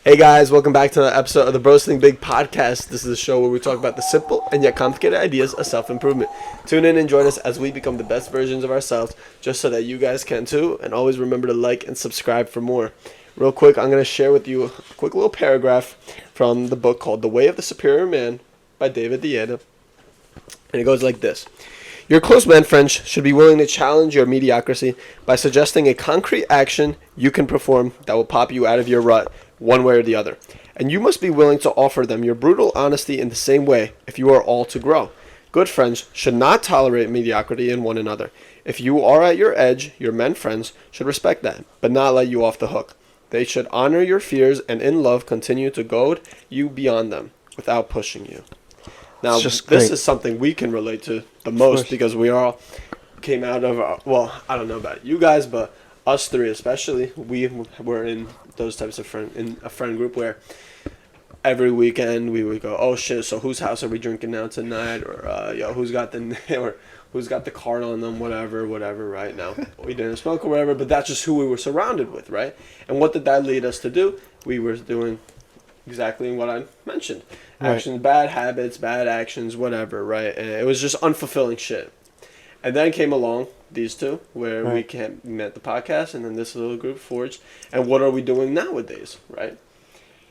Hey guys, welcome back to another episode of the Bros Think Big podcast. This is a show where we talk about the simple and yet complicated ideas of self-improvement. Tune in and join us as we become the best versions of ourselves, just so that you guys can too. And always remember to like and subscribe for more. Real quick, I'm going to share with you a quick little paragraph from the book called The Way of the Superior Man by David Dieta. And it goes like this. Your close man friends should be willing to challenge your mediocrity by suggesting a concrete action you can perform that will pop you out of your rut one way or the other. And you must be willing to offer them your brutal honesty in the same way if you are all to grow. Good friends should not tolerate mediocrity in one another. If you are at your edge, your men friends should respect that, but not let you off the hook. They should honor your fears and in love continue to goad you beyond them without pushing you. Now, this is something we can relate to the most because we all came out of, I don't know about you guys, but us three especially, we were in those types of a friend group where every weekend we would go, oh shit, so whose house are we drinking now tonight? Or, who's got the card on them, whatever, right now. We didn't smoke or whatever, but that's just who we were surrounded with, right? And what did that lead us to do? We were doing exactly what I mentioned. Actions, bad habits, bad actions, whatever, right? And it was just unfulfilling shit. And then came along these two, where we met the podcast, and then this little group forged. And what are we doing nowadays, right?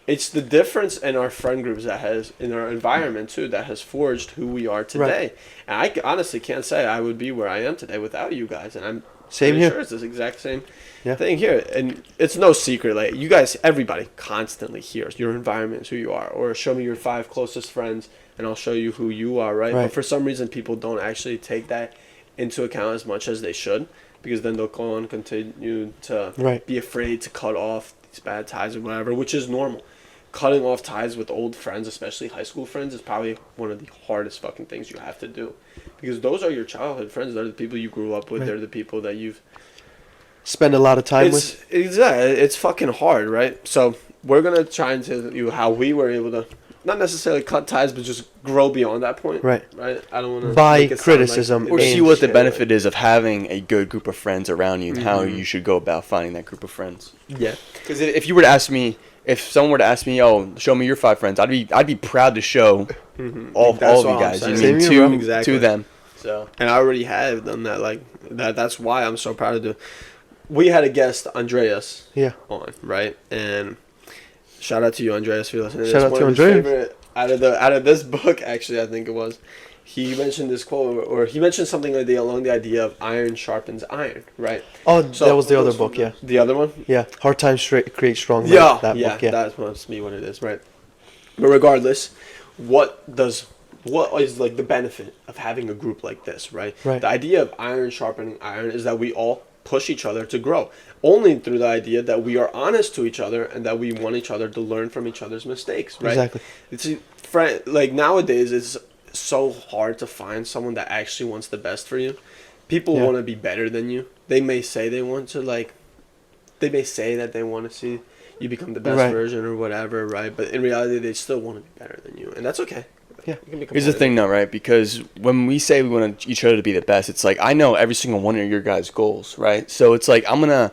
It's the difference in our friend groups that has, in our environment too, that has forged who we are today. And I honestly can't say I would be where I am today without you guys. And I'm sure it's this exact same thing here. And it's no secret, like you guys, everybody constantly hears your environment is who you are, or show me your 5 closest friends and I'll show you who you are, right? But for some reason people don't actually take that into account as much as they should, because then they'll go on and continue to be afraid to cut off these bad ties or whatever, which is normal. Cutting off ties with old friends, especially high school friends, is probably one of the hardest fucking things you have to do, because those are your childhood friends. They're the people you grew up with. They're the people that you've spend a lot of time with. Exactly. It's fucking hard, right? So we're going to try and tell you how we were able to not necessarily cut ties, but just grow beyond that point. Right. I don't want to by criticism, or see what the benefit is of having a good group of friends around you and how you should go about finding that group of friends. Yeah. Because if you were to ask me, if someone were to ask me, oh, show me your 5 friends, I'd be proud to show all of you guys. To them. So. And I already have done that. Like that's why I'm so proud to do. We had a guest, Andreas, on, right? And shout out to you, Andreas, if you're listening. Shout out to Andreas. Out of this book, actually, I think it was, he mentioned this quote, or he mentioned something along the idea of iron sharpens iron, right? Oh, so, that was the other book, yeah. The other one? Yeah, Hard Times Create Strong Men. That book, that must be what it is, right? But regardless, what is like the benefit of having a group like this, right? The idea of iron sharpening iron is that we all push each other to grow, only through the idea that we are honest to each other and that we want each other to learn from each other's mistakes, right? Exactly. It's like nowadays it's so hard to find someone that actually wants the best for you. People want to be better than you. They may say they want to, like, they may say that they want to see you become the best version or whatever, right? But in reality they still want to be better than you, and that's okay. Yeah. Here's the thing, though, right? Because when we say we want each other to be the best, it's like I know every single one of your guys' goals, right? So it's like I'm gonna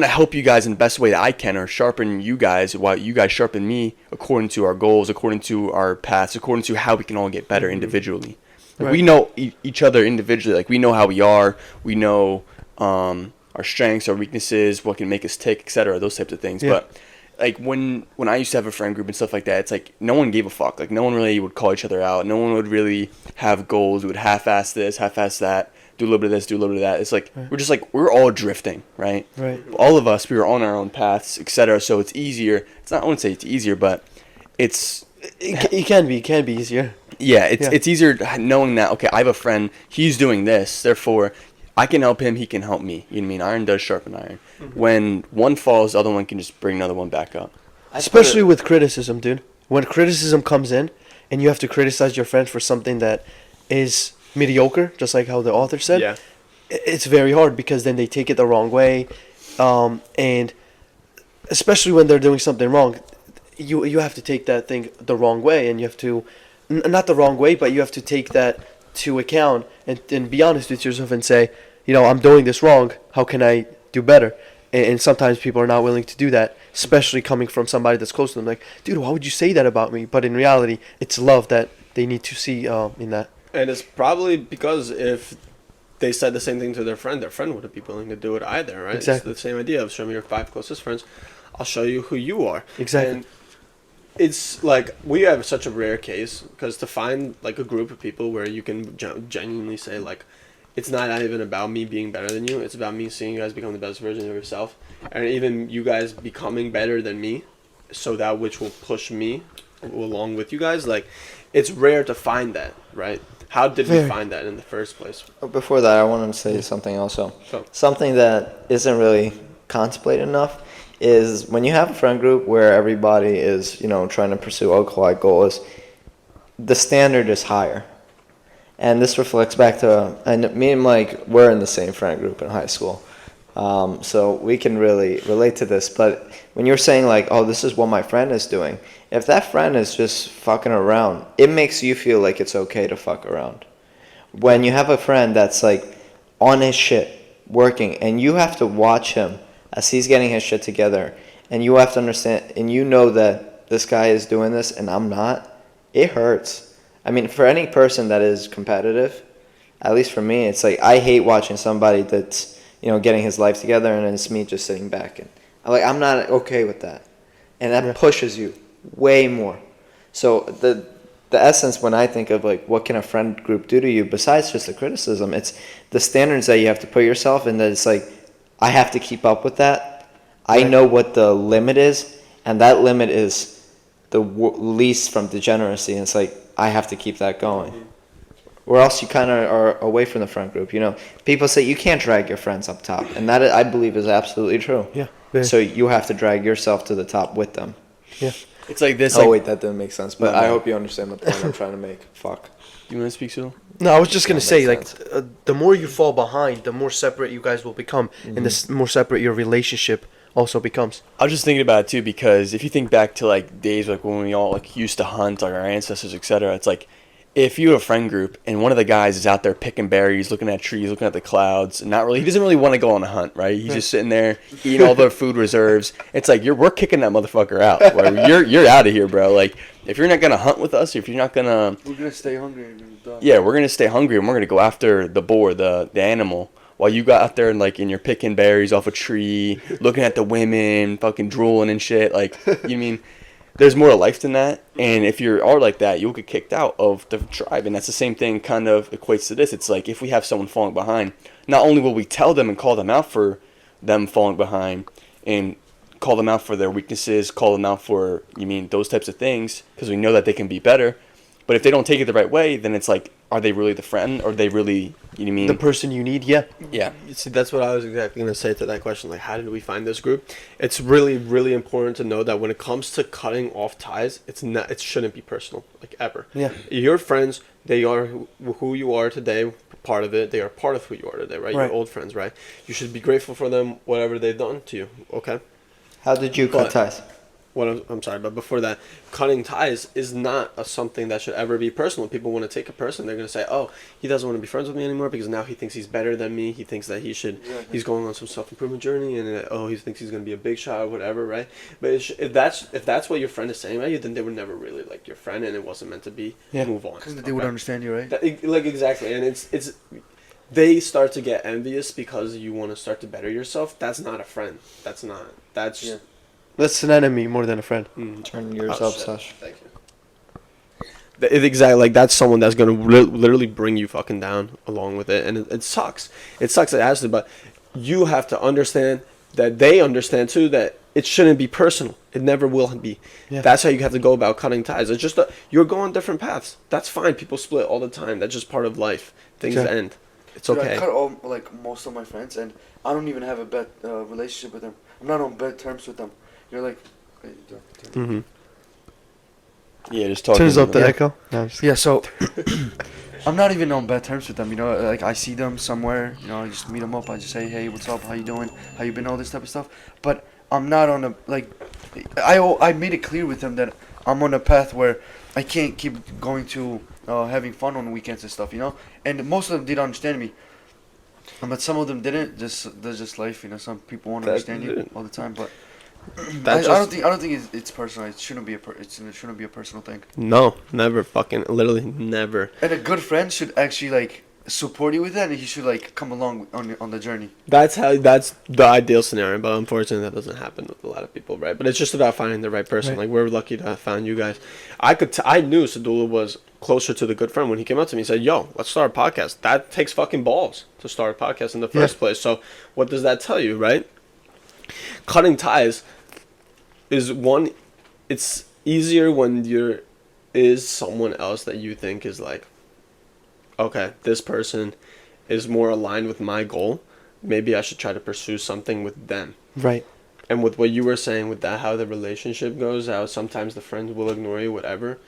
help you guys in the best way that I can, or sharpen you guys while you guys sharpen me according to our goals, according to our paths, according to how we can all get better individually. Like we know each other individually. Like we know how we are. We know our strengths, our weaknesses, what can make us tick, etc. Those types of things. But like when I used to have a friend group and stuff like that, it's like no one gave a fuck. Like no one really would call each other out. No one would really have goals. We would half-ass this, half-ass that, do a little bit of this, do a little bit of that. It's like we're all drifting, right? All of us, we were on our own paths, etc. So it's easier. I wouldn't say it's easier, but it can be easier. Yeah, it's easier knowing that, okay, I have a friend, he's doing this, therefore I can help him, he can help me. You know what I mean? Iron does sharpen iron. When one falls, the other one can just bring another one back up. Especially with criticism, dude. When criticism comes in and you have to criticize your friends for something that is mediocre, just like how the author said, it's very hard because then they take it the wrong way. And especially when they're doing something wrong, you have to take that thing the wrong way, and you have to, not the wrong way, but you have to take that to account and be honest with yourself and say, I'm doing this wrong. How can I do better? And sometimes people are not willing to do that. especially coming from somebody that's close to them. Like, dude, why would you say that about me? But in reality, it's love that they need to see in that. And it's probably because if they said the same thing to their friend wouldn't be willing to do it either, right? Exactly. It's the same idea of show me your 5 closest friends, I'll show you who you are. Exactly. And it's like we have such a rare case because to find like a group of people where you can genuinely say like, it's not even about me being better than you. It's about me seeing you guys become the best version of yourself, and even you guys becoming better than me, so that which will push me along with you guys. Like, it's rare to find that, right? How did we find that in the first place? Before that, I wanted to say something also. So. Something that isn't really contemplated enough is when you have a friend group where everybody is, trying to pursue alcoholic goals, the standard is higher. And this reflects back to, and me and Mike, we're in the same friend group in high school. So we can really relate to this. But when you're saying like, oh, this is what my friend is doing, if that friend is just fucking around, it makes you feel like it's okay to fuck around. When you have a friend that's like on his shit, working, and you have to watch him as he's getting his shit together, and you have to understand, and you know that this guy is doing this and I'm not, it hurts. I mean, for any person that is competitive, at least for me, it's like I hate watching somebody that's, getting his life together and it's me just sitting back, and I'm not okay with that. And that pushes you way more. So the essence when I think of like what can a friend group do to you besides just the criticism, it's the standards that you have to put yourself in, that it's like I have to keep up with that. I know what the limit is, and that limit is the least from degeneracy, and it's like I have to keep that going. Or else you kind of are away from the friend group. People say you can't drag your friends up top, and that I believe is absolutely true. Yeah. So you have to drag yourself to the top with them. Yeah. It's like this. Oh wait, that didn't make sense. But No. I hope you understand the point I'm trying to make. Fuck. You want to speak, Sue? No, I was just gonna That say, makes like, the more you fall behind, the more separate you guys will become, and the more separate your relationship also becomes. I was just thinking about it too, because if you think back to like days like when we all like used to hunt, like our ancestors, etc. It's like if you have a friend group and one of the guys is out there picking berries, looking at trees, looking at the clouds, and he doesn't really want to go on a hunt, right? He's just sitting there eating all the food reserves. It's like we're kicking that motherfucker out. Right? You're out of here, bro. Like if you're not gonna hunt with us, if you're not gonna, we're gonna stay hungry. Yeah, we're gonna stay hungry and we're gonna go after the boar, the animal. While you got out there and you're picking berries off a tree, looking at the women, fucking drooling and shit. Like, you mean, there's more to life than that. And if you are like that, you'll get kicked out of the tribe. And that's the same thing kind of equates to this. It's like if we have someone falling behind, not only will we tell them and call them out for them falling behind and call them out for their weaknesses, call them out for, those types of things, because we know that they can be better. But if they don't take it the right way, then it's like, are they really the friend? Or are they really, the person you need? Yeah. Yeah. See, that's what I was exactly going to say to that question. Like, how did we find this group? It's really, really important to know that when it comes to cutting off ties, it shouldn't be personal, like ever. Yeah. Your friends, they are who you are today, part of it. They are part of who you are today, right? Right. Your old friends, right? You should be grateful for them, whatever they've done to you, okay? How did you cut ties? I'm sorry, but before that, cutting ties is not something that should ever be personal. People want to take a person, they're going to say, oh, he doesn't want to be friends with me anymore because now he thinks he's better than me. He thinks that he's going on some self-improvement journey, and he thinks he's going to be a big shot or whatever, right? But if that's what your friend is saying about you, then they were never really like your friend, and it wasn't meant to be. Yeah. Move on. Because they would understand you, right? Exactly, and it's they start to get envious because you want to start to better yourself. That's not a friend. That's Yeah. That's an enemy more than a friend. Turn yours up, Sash. Thank you. Exactly, like that's someone that's gonna literally bring you fucking down along with it, and it sucks. It sucks. It has to, but you have to understand that they understand too that it shouldn't be personal. It never will be. Yeah. That's how you have to go about cutting ties. It's just you're going different paths. That's fine. People split all the time. That's just part of life. Things end. It's Dude, okay. I cut most of my friends, and I don't even have a bad relationship with them. I'm not on bad terms with them. You're like, Mm-hmm. Yeah, just talking. Turns up the Yeah. echo. No, yeah. So I'm not even on bad terms with them. Like I see them somewhere. I just meet them up. I just say, hey, what's up? How you doing? How you been? All this type of stuff. But I'm not on a I made it clear with them that I'm on a path where I can't keep going to having fun on weekends and stuff. And most of them did understand me. But some of them didn't. That's just life. Some people won't understand you all the time. But I don't think it's personal. It shouldn't be it shouldn't be a personal thing. No, never, fucking, literally never. And a good friend should actually like support you with that, and he should like come along on the journey. That's the ideal scenario, but unfortunately that doesn't happen with a lot of people, right? But it's just about finding the right person. Right. Like, we're lucky to have found you guys. I knew Sadula was closer to the good friend when he came up to me and said, yo, let's start a podcast. That takes fucking balls to start a podcast in the first place. So what does that tell you, right? Cutting ties is one, it's easier when there is someone else that you think is like, okay, this person is more aligned with my goal. Maybe I should try to pursue something with them. Right. And with what you were saying with that, how the relationship goes, how sometimes the friends will ignore you, whatever,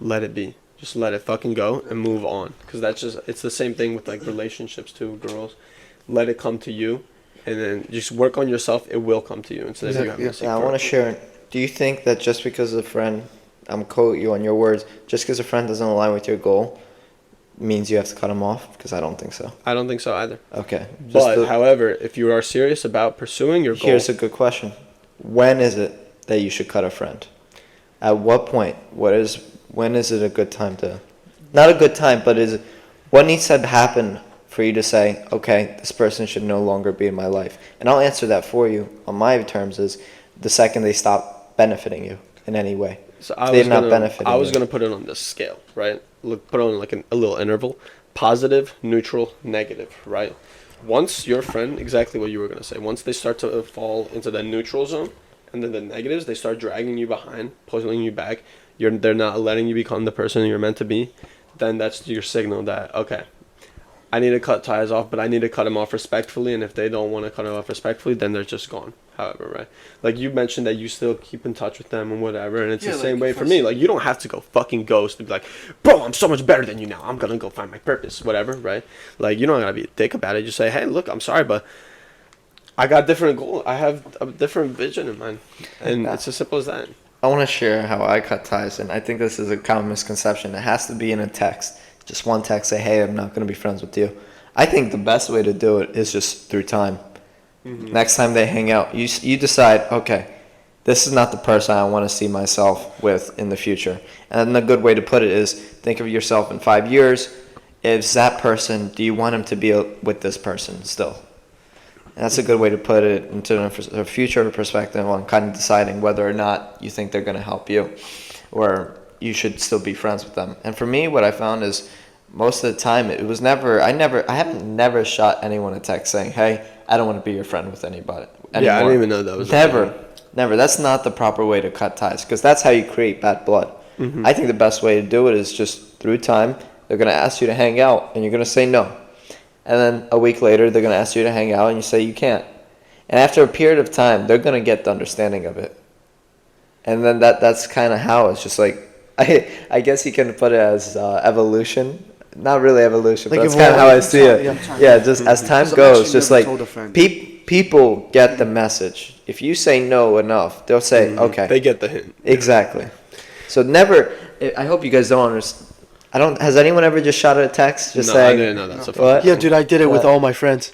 let it be. Just let it fucking go and move on. Because it's the same thing with like relationships too, girls. Let it come to you, and then just work on yourself. It will come to you instead of you having to seek I for want it. to share. Do you think that just because a friend, I'm quote you on your words, just because a friend doesn't align with your goal, means you have to cut them off? Because I don't think so. I don't think so either. Okay. But however, if you are serious about pursuing your goal, Here's a good question. When is it that you should cut a friend? At what point? When is it a good time to? Not a good time, but what needs to happen for you to say, okay, this person should no longer be in my life? And I'll answer that for you on my terms is the second they stop benefiting you in any way. so I was gonna put it on this scale, right? Look, put on like a little interval: positive, neutral, negative, right? Once your friend, exactly what you were gonna say, once they start to fall into the neutral zone, and then the negatives, they start dragging you behind, pulling you back. They're not letting you become the person you're meant to be. Then that's your signal that, okay, I need to cut ties off, but I need to cut them off respectfully. And if they don't want to cut them off respectfully, then they're just gone. However, right? Like you mentioned that you still keep in touch with them and whatever, and it's the same way for me. Like, you don't have to go fucking ghost and be like, bro, I'm so much better than you now. I'm gonna go find my purpose, whatever, right? Like, you don't gotta be a dick about it. Just say, hey, look, I'm sorry, but I got different goals. I have a different vision in mind, and it's as simple as that. I want to share how I cut ties, and I think this is a common misconception. It has to be in a text. Just one text, say, hey, I'm not going to be friends with you. I think the best way to do it is just through time. Mm-hmm. Next time they hang out, you decide, okay, this is not the person I want to see myself with in the future. And a good way to put it is think of yourself in 5 years. Is that person, do you want him to be with this person still? And that's a good way to put it into a future perspective on kind of deciding whether or not you think they're going to help you or you should still be friends with them. And for me, what I found is most of the time it was I haven't never shot anyone a text saying, hey, I don't want to be your friend with anybody anymore. Yeah, I didn't even know that was Never. That's not the proper way to cut ties because that's how you create bad blood. Mm-hmm. I think the best way to do it is just through time. They're going to ask you to hang out and you're going to say no. And then a week later, they're going to ask you to hang out, and you say you can't. And after a period of time, they're going to get the understanding of it. And then that's kind of how it's just like, I guess you can put it as evolution. Not really evolution, like but that's kind of how I see it. Yeah, just as time goes, just like people get the message. If you say no enough, they'll say, okay. They get the hint. Exactly. So never, I hope you guys don't understand. Has anyone ever just shot a text just saying? No, I didn't know that. So what? Yeah, dude, I did it with all my friends.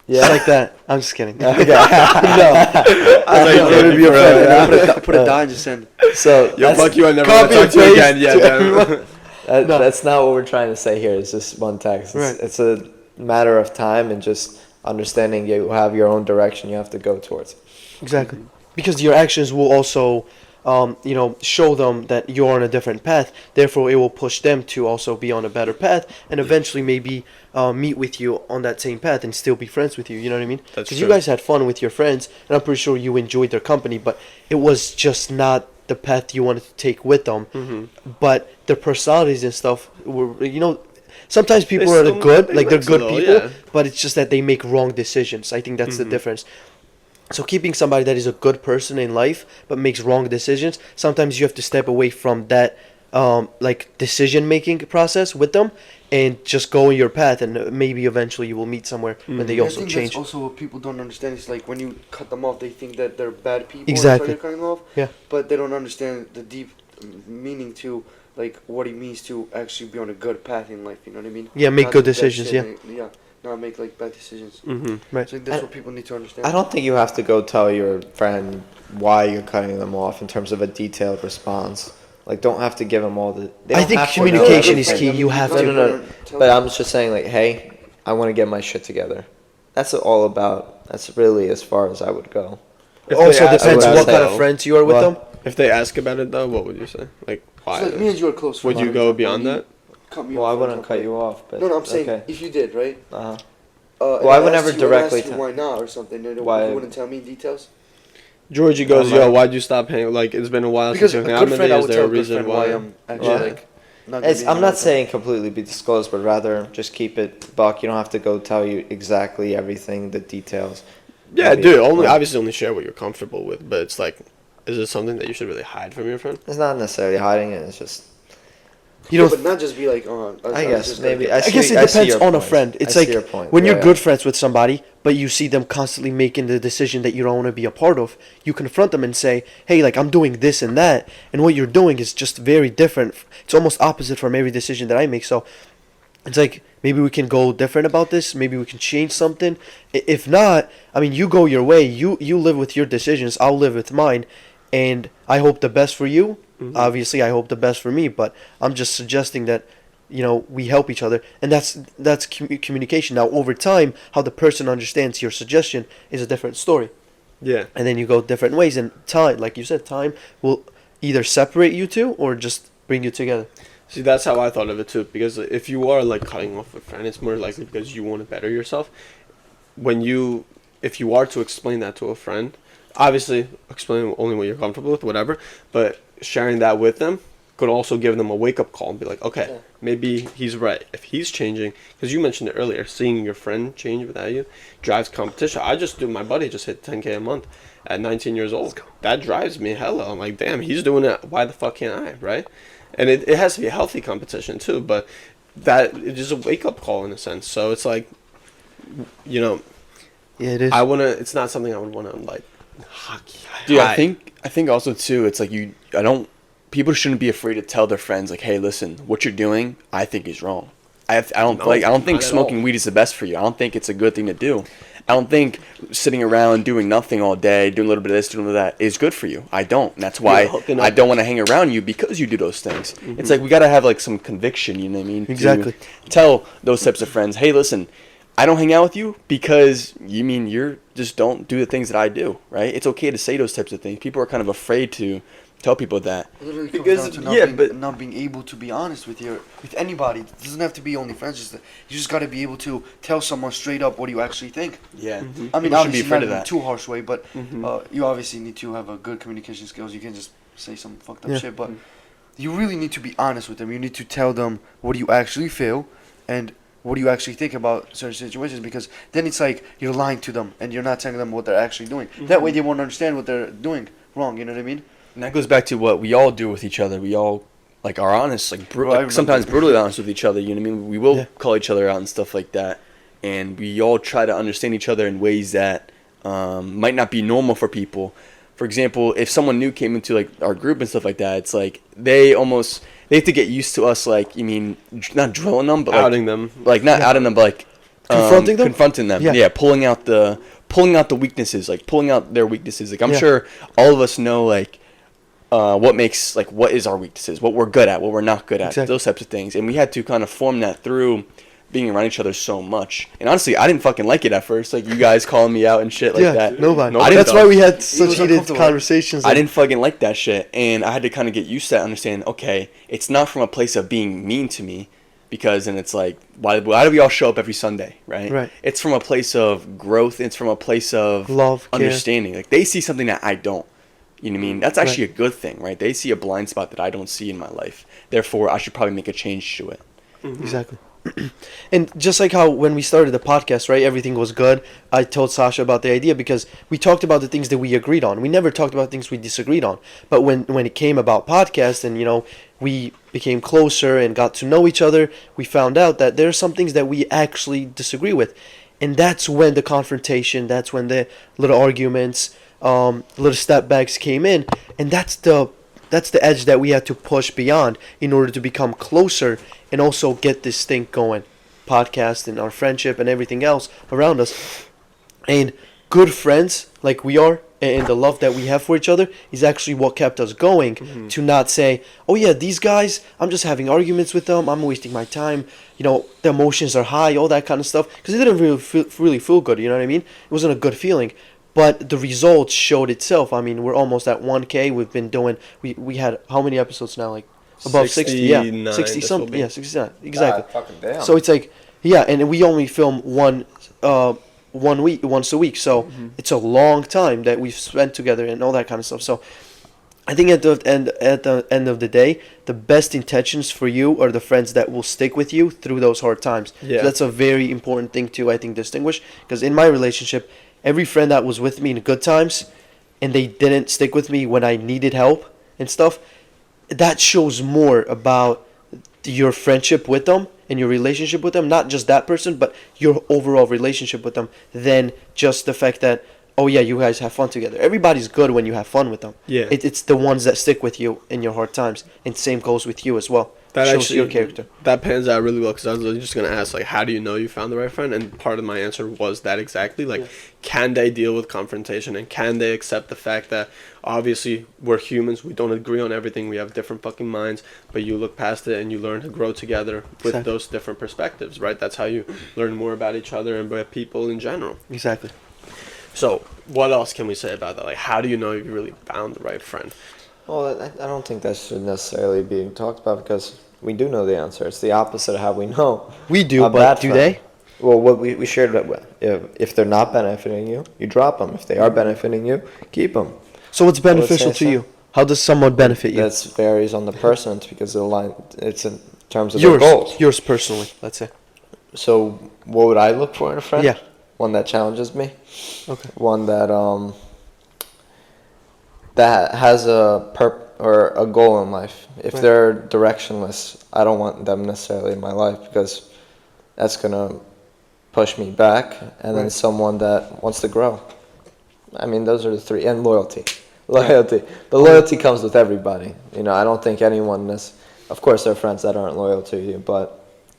Yeah, just like that. I'm just kidding. Okay. No, I be a friend. Put a die and just send. So yo, fuck you. I never want to talk to you again. Yeah, that's not what we're trying to say here. It's just one text. It's a matter of time and just understanding you have your own direction you have to go towards. Exactly, because your actions will also. Show them that you're on a different path. Therefore, it will push them to also be on a better path, and eventually maybe meet with you on that same path and still be friends with you. You know what I mean? Because you guys had fun with your friends, and I'm pretty sure you enjoyed their company. But it was just not the path you wanted to take with them. Mm-hmm. But their personalities and stuff were, sometimes people are good, like they're good people, but it's just that they make wrong decisions. I think that's the difference. So keeping somebody that is a good person in life but makes wrong decisions, sometimes you have to step away from that decision-making process with them and just go on your path, and maybe eventually you will meet somewhere when they also change. That's also what people don't understand. It's like when you cut them off, they think that they're bad people. Exactly. And so cutting them off. Yeah. But they don't understand the deep meaning to what it means to actually be on a good path in life. You know what I mean? Yeah, make good decisions. Yeah. not make like bad decisions. Right. So that's what people need to understand. I don't think you have to go tell your friend why you're cutting them off in terms of a detailed response. Like, don't have to give them all the. They I don't think have to know communication is everything. key. You have No, to. no, no. But I'm just saying, like, hey, I want to get my shit together. That's all about. That's really as far as I would go. If Also they ask depends about what it, kind of though, friends you are with them. If they ask about it though, what would you say? Like, why? So like me and you are close. Would you go beyond that? Cut me Well, off, I for wouldn't example. cut you off, but No, I'm saying okay. if you did, right? Uh-huh. Well, I would never directly tell tell- why not or something. And Why- You wouldn't tell me details. Georgie goes, my- yo, why'd you stop hanging? Like, it's been a while Because since a you hung out good with friend, me. I Is would there a tell a good reason friend why? why I'm actually Well, like. Not gonna It's, be I'm hanging not out saying completely be disclosed, but rather just keep it buck. You don't have to go tell you exactly everything, the details. Yeah, Maybe- dude. Only well, obviously only share what you're comfortable with. But it's like, is it something that you should really hide from your friend? It's not necessarily hiding it. It's just. You Yeah, know, but not just be like, oh. I guess just maybe. Like, I guess it I see depends your on a point. friend. It's I like see your point. when Yeah, you're yeah. good friends with somebody, but you see them constantly making the decision that you don't want to be a part of, you confront them and say, "Hey, like I'm doing this and that, and what you're doing is just very different. It's almost opposite from every decision that I make." So it's like maybe we can go different about this. Maybe we can change something. If not, I mean, you go your way. You live with your decisions. I'll live with mine, and I hope the best for you. Obviously, I hope the best for me. But I'm just suggesting that we help each other, and that's communication. Now, over time, how the person understands your suggestion is a different story, Yeah. and then you go different ways. And time, like you said, time will either separate you two or just bring you together. See, that's how I thought of it too. Because if you are like cutting off a friend, it's more likely because you want to better yourself. If you are to explain that to a friend, obviously explain only what you're comfortable with, whatever. But sharing that with them could also give them a wake up call and be like, okay, maybe he's right. If he's changing, because you mentioned it earlier, seeing your friend change without you drives competition. My buddy just hit 10K a month at 19 years old. That drives me hella. I'm like, damn, he's doing it. Why the fuck can't I, right? And it has to be a healthy competition too, but it is a wake up call in a sense. So it's like, Yeah, it is. it's not something I would want to like hockey. Dude, I think also too, it's like people shouldn't be afraid to tell their friends like, hey, listen, what you're doing, I think is wrong. I don't think not at smoking all. weed is the best for you. I don't think it's a good thing to do. I don't think sitting around doing nothing all day, doing a little bit of this, doing a little of that is good for you. I don't. And that's why hooking I up. don't want to hang around you because you do those things. It's like we got to have like some conviction, you know what I mean? to Exactly. Tell those types of friends, hey, listen, I don't hang out with you because you're just don't do the things that I do, right? It's okay to say those types of things. People are kind of afraid to tell people that. It literally Because- comes down to not being able to be honest with anybody. It doesn't have to be only friends. You just got to be able to tell someone straight up what you actually think. Yeah. I mean, People shouldn't obviously be not afraid of in a that. too harsh way, but you obviously need to have a good communication skills. You can't just say some fucked up Yeah. shit, but you really need to be honest with them. You need to tell them what you actually feel and what do you actually think about certain situations, because then it's like you're lying to them and you're not telling them what they're actually doing. That way they won't understand what they're doing wrong, you know what I mean? And that goes back to what we all do with each other. We all like are honest, like, Bro, I remember- sometimes brutally honest with each other. You know what I mean? We will Yeah. call each other out and stuff like that, and we all try to understand each other in ways that might not be normal for people. For example, if someone new came into like our group and stuff like that, it's like they have to get used to us. Like, you mean not drilling them, but like, outing them. like not outing them, but like confronting them. Yeah. Yeah, pulling out the weaknesses, like pulling out their weaknesses. Like I'm Yeah. sure all of us know like what is our weaknesses, what we're good at, what we're not good at, Exactly. those types of things. And we had to kind of form that through being around each other so much. And honestly, I didn't fucking like it at first. Like you guys calling me out and shit like yeah, that. nobody. Nobody That's does. why we had was such heated uncomfortable. conversations. I didn't fucking like that shit, and I had to kind of get used to that, understand, okay, it's not from a place of being mean to me, because then it's like, why do we all show up every Sunday, right? Right. It's from a place of growth, it's from a place of Love, care. understanding. Like, they see something that I don't. You know what I mean? That's actually a good thing, right? They see a blind spot that I don't see in my life. Therefore, I should probably make a change to it. Exactly. And just like how when we started the podcast, right, everything was good. I told Sasha about the idea because we talked about the things that we agreed on. We never talked about things we disagreed on. But when it came about podcast and, we became closer and got to know each other, we found out that there are some things that we actually disagree with. And that's when the confrontation, that's when the little arguments, little step backs came in. And that's the edge that we had to push beyond in order to become closer and also get this thing going. podcast and our friendship and everything else around us. And good friends like we are, and the love that we have for each other is actually what kept us going. To not say, oh yeah, these guys, I'm just having arguments with them, I'm wasting my time, the emotions are high, all that kind of stuff, because it didn't really feel good, you know what I mean? It wasn't a good feeling. But the results showed itself. I mean, we're almost at 1K. We've been doing, we had how many episodes now? Like above 60, yeah, 60 something, yeah, 69, exactly. fucking damn. So it's like, yeah, and we only film once a week, so it's a long time that we've spent together and all that kind of stuff. So I think at the end of the day, the best intentions for you are the friends that will stick with you through those hard times. Yeah. So that's a very important thing to, I think, distinguish, because in my relationship, every friend that was with me in good times and they didn't stick with me when I needed help and stuff, that shows more about your friendship with them and your relationship with them, not just that person, but your overall relationship with them, than just the fact that, oh yeah, you guys have fun together. Everybody's good when you have fun with them. Yeah. It's the ones that stick with you in your hard times, and same goes with you as well. That shows actually, your character. That pans out really well, because I was just going to ask, like, how do you know you found the right friend? And part of my answer was that exactly. Like, can they deal with confrontation, and can they accept the fact that obviously we're humans, we don't agree on everything, we have different fucking minds, but you look past it and you learn to grow together with Exactly. those different perspectives, right? That's how you learn more about each other and about people in general. Exactly. So, what else can we say about that? Like, how do you know you really found the right friend? Well, I don't think that should necessarily be talked about, because we do know the answer. It's the opposite of how we know. We do, a but bad do friend. they? Well, what we shared, if they're not benefiting you, you drop them. If they are benefiting you, keep them. So what's beneficial say to so. you? How does someone benefit you? That varies on the person, because it's in terms of their Yours, goals. yours personally, let's say. So what would I look for in a friend? Yeah. One that challenges me. Okay. One that that has a or a goal in life. If Right. they're directionless, I don't want them necessarily in my life, because that's gonna push me back. And then Right. someone that wants to grow. I mean, those are the three. And loyalty. Loyalty. The loyalty comes with everybody. I don't think anyone is. Of course, there are friends that aren't loyal to you, but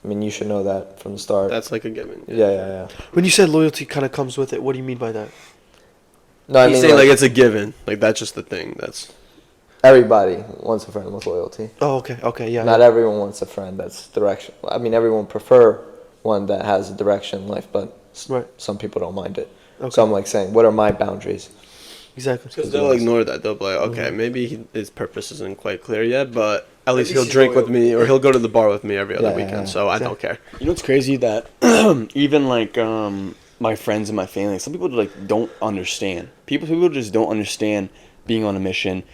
I mean, you should know that from the start. That's like a given. Yeah. When you said loyalty kind of comes with it, what do you mean by that? No, I He's mean, saying like it's a given. Like, that's just the thing. That's everybody wants a friend with loyalty. Oh, okay, yeah. Not everyone wants a friend that's direction. I mean, everyone prefer one that has a direction in life, but Right. some people don't mind it. Okay. So I'm like saying, what are my boundaries? Exactly. because they'll ignore that. They'll be like, okay, maybe his purpose isn't quite clear yet, but at least he'll he's drink loyal. with me, or he'll go to the bar with me every other Yeah, weekend. yeah. So I don't care. You know what's crazy? That even like my friends and my family, some people like don't understand. People just don't understand being on a mission,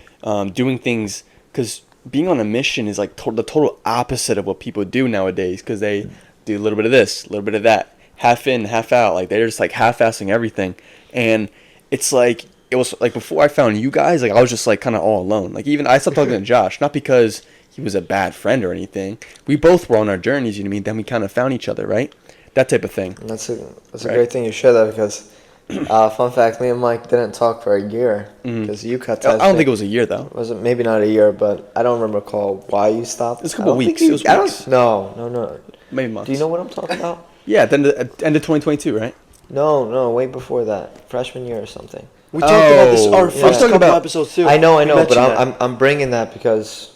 doing things, because being on a mission is like the total opposite of what people do nowadays. Because they do a little bit of this, a little bit of that, half in, half out. Like they're just like half-assing everything, and it's like it was like before I found you guys. Like I was just like kind of all alone. Like even I stopped talking to Josh, not because he was a bad friend or anything. We both were on our journeys, you know what I mean? Then we kind of found each other, right? That type of thing. And that's a Right. great thing you share that, because fun fact, me and Mike didn't talk for a year because you cut ties. I don't think it was a year though. Was it maybe not a year, but I don't recall why you stopped. It was a couple I don't think weeks. you- It was I don't- weeks. No. Maybe months. Do you know what I'm talking about? Yeah, at the end of 2022, right? No, way before that, freshman year or something. We talked about this our yeah. first I was couple talking about- episodes too. I know, We but mentioned that. I'm bringing that because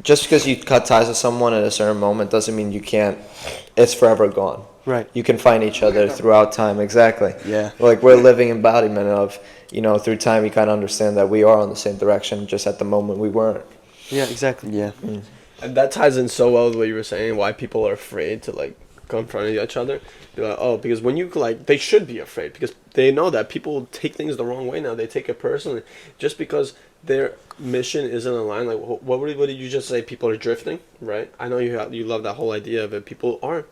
just because you cut ties with someone at a certain moment doesn't mean you can't. It's forever gone. Right. You can find each other throughout time. Exactly. Yeah. Like we're living embodiment of, through time you kind of understand that we are on the same direction. Just at the moment we weren't. Yeah, exactly. Yeah. And that ties in so well with what you were saying, why people are afraid to like confront each other. You're like, oh, because when you like, they should be afraid, because they know that people take things the wrong way now. They take it personally, just because their mission isn't aligned. Like, what did you just say? People are drifting, right? I know you love that whole idea of it. People are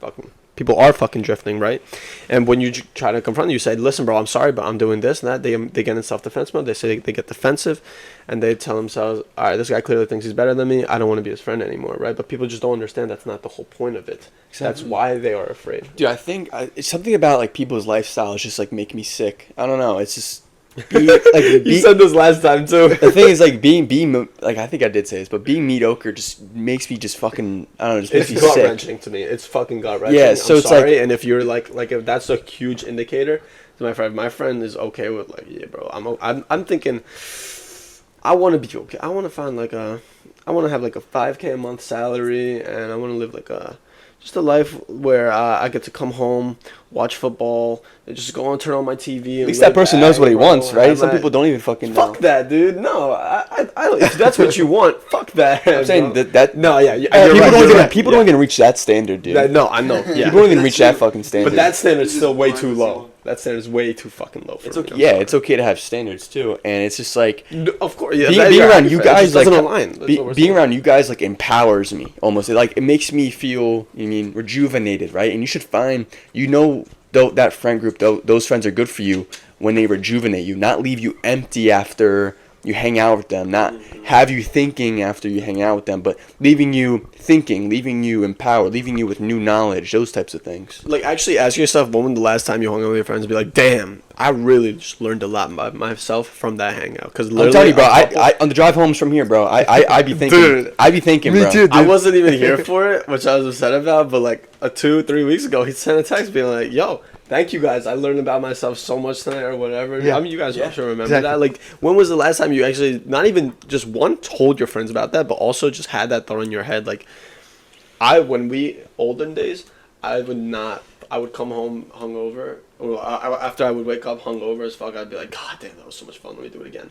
fucking drifting, right? And when you try to confront them, you say, listen, bro, I'm sorry, but I'm doing this and that. They get in self-defense mode. They say they get defensive, and they tell themselves, all right, this guy clearly thinks he's better than me. I don't want to be his friend anymore, right? But people just don't understand that's not the whole point of it. That's why they are afraid. Dude, I think it's something about like people's lifestyle is just like making me sick. I don't know. It's just You said this last time too. The thing is, like, being like, I think I did say this, but being mediocre just makes me just fucking, I don't know, just makes It's me gut sick. wrenching to me. It's fucking gut wrenching. Yeah, so I'm it's sorry, like- and if you're like if that's a huge indicator to my friend is okay with like, yeah, bro, I'm thinking, I want to be okay. I want to find like I want to have like a 5K a month salary, and I want to live like just a life where I get to come home, watch football, and just go and turn on my TV. At least that person knows what he wants, right? Some people don't even fucking know. Fuck that, dude. No, I don't. If that's what you want, fuck that. I'm saying bro. that No, yeah, people don't even reach that standard, dude. No, I know. Yeah, People don't even reach that fucking standard. but that standard's still way too low. That standard's way too fucking low for It's me. okay. I'm Yeah, sorry. it's okay to have standards too, and it's just like Of course, yeah. being around you guys, like doesn't align. That's what we're being saying. around you guys like empowers me almost. It makes me feel, rejuvenated, right? And you should find, that friend group, those friends are good for you when they rejuvenate you, not leave you empty after you hang out with them, not have you thinking after you hang out with them, but leaving you thinking, leaving you empowered, leaving you with new knowledge, those types of things. Like, actually ask yourself, when was the last time you hung out with your friends and be like, damn, I really just learned a lot about myself from that hangout. Because I'm telling you, bro, I on the drive homes from here, bro, I be thinking, Dude. I be thinking, Me bro. too, dude. I wasn't even here for it, which I was upset about, but like 2-3 weeks ago, he sent a text being like, yo, thank you guys. I learned about myself so much tonight or whatever. Yeah. I mean, you guys I'm sure remember exactly. that. Like, when was the last time you actually, not even just one, told your friends about that, but also just had that thought in your head? Like, olden days, I would come home hungover, or after I would wake up hungover as fuck, I'd be like, God damn, that was so much fun. Let me do it again.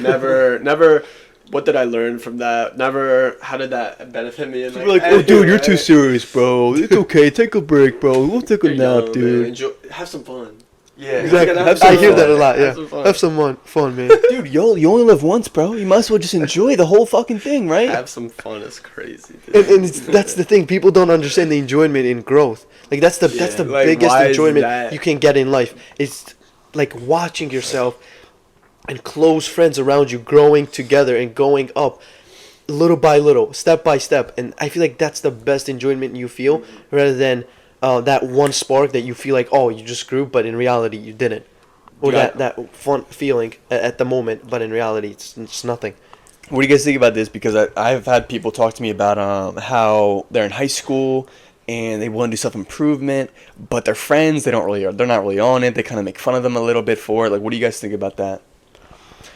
Never. What did I learn from that? Never. How did that benefit me? And You're like, oh, dude, you're too serious, bro. It's okay. Take a break, bro. We'll take a nap, dude. Enjoy, have some fun. Yeah, Exactly. Have I some hear fun. that a lot. Have some Yeah, fun. have some fun, man. dude, you only live once, bro. You might as well just enjoy the whole fucking thing, right? Have some fun is crazy. Dude. And that's the thing. People don't understand the enjoyment in growth. Like that's the like, biggest why is enjoyment that? you can get in life. It's like watching yourself and close friends around you growing together and going up little by little, step by step. And I feel like that's the best enjoyment you feel, rather than that one spark that you feel like, oh, you just grew, but in reality you didn't. Or Yeah. that fun feeling at the moment, but in reality it's nothing. What do you guys think about this? Because I've had people talk to me about how they're in high school and they want to do self-improvement, but their friends, they're not really on it. They kind of make fun of them a little bit for it. Like, what do you guys think about that?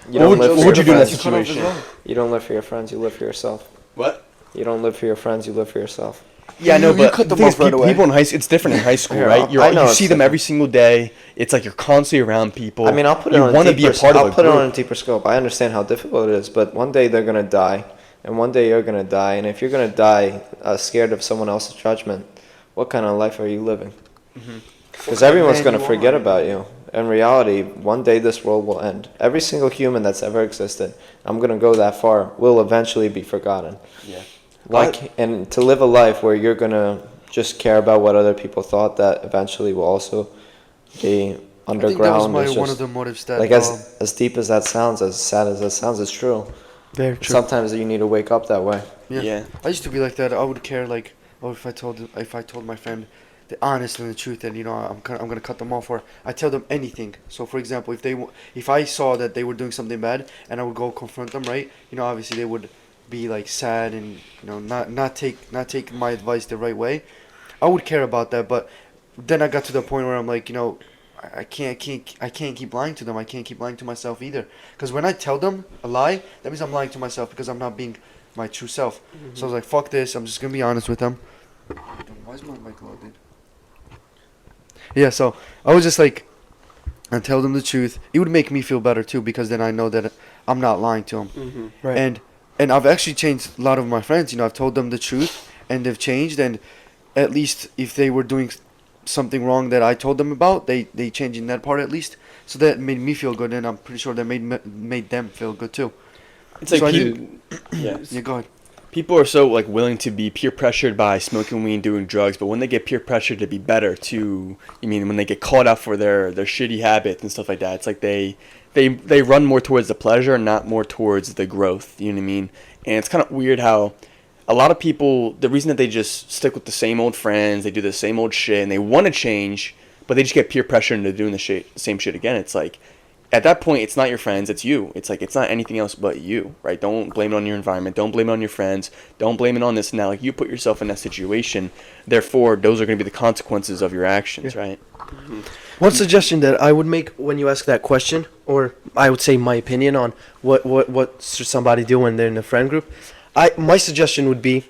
What would you do in that situation? You don't live for your friends, you live for yourself. What? You don't live for your friends, you live for yourself. Yeah, I know, You but cut the them thing is, off right away. people in high school, it's different in high school, Yeah, right? I know You it's see them every different. single day. It's like you're constantly around people. I mean, I'll put it you on a want to deeper, be a part I'll of a put it group. on a deeper scope. I understand how difficult it is, but one day they're gonna die, and one day you're gonna die, and if you're gonna die scared of someone else's judgment, what kind of life are you living? Because everyone's man gonna you forget are. about you. In reality, one day this world will end. Every single human that's ever existed, I'm gonna go that far, will eventually be forgotten. Yeah. And to live a life where you're gonna just care about what other people thought, that eventually will also be I think that was underground. my It's one just- of the motives that like as deep as that sounds, as sad as that sounds, it's true. Very true. Sometimes you need to wake up that way. Yeah. I used to be like that. I would care like, oh, if I told my friend the honest and the truth, and I'm gonna cut them off, or I tell them anything. So for example, if I saw that they were doing something bad, and I would go confront them, right? Obviously they would be like sad and not take my advice the right way. I would care about that, but then I got to the point where I'm like, I can't keep lying to them. I can't keep lying to myself either. Because when I tell them a lie, that means I'm lying to myself because I'm not being my true self. So I was like, fuck this. I'm just gonna be honest with them. Why is my mic low, dude? Yeah, so I was just like, I tell them the truth. It would make me feel better too, because then I know that I'm not lying to them. Right. And I've actually changed a lot of my friends. I've told them the truth, and they've changed. And at least if they were doing something wrong that I told them about, they changed in that part at least. So that made me feel good, and I'm pretty sure that made them feel good too. It's like So I yeah. go ahead. People are so like willing to be peer pressured by smoking weed, doing drugs, but when they get peer pressured to be better, when they get called out for their shitty habits and stuff like that, it's like they run more towards the pleasure and not more towards the growth. You know what I mean? And it's kind of weird how a lot of people, the reason that they just stick with the same old friends, they do the same old shit, and they want to change, but they just get peer pressured into doing the same shit again. It's like, at that point, it's not your friends, it's you. It's like, it's not anything else but you, right? Don't blame it on your environment. Don't blame it on your friends. Don't blame it on this and that. Like, you put yourself in that situation. Therefore, those are going to be the consequences of your actions, right? Mm-hmm. One suggestion that I would make when you ask that question, or I would say my opinion on what should somebody do when they're in a friend group, my suggestion would be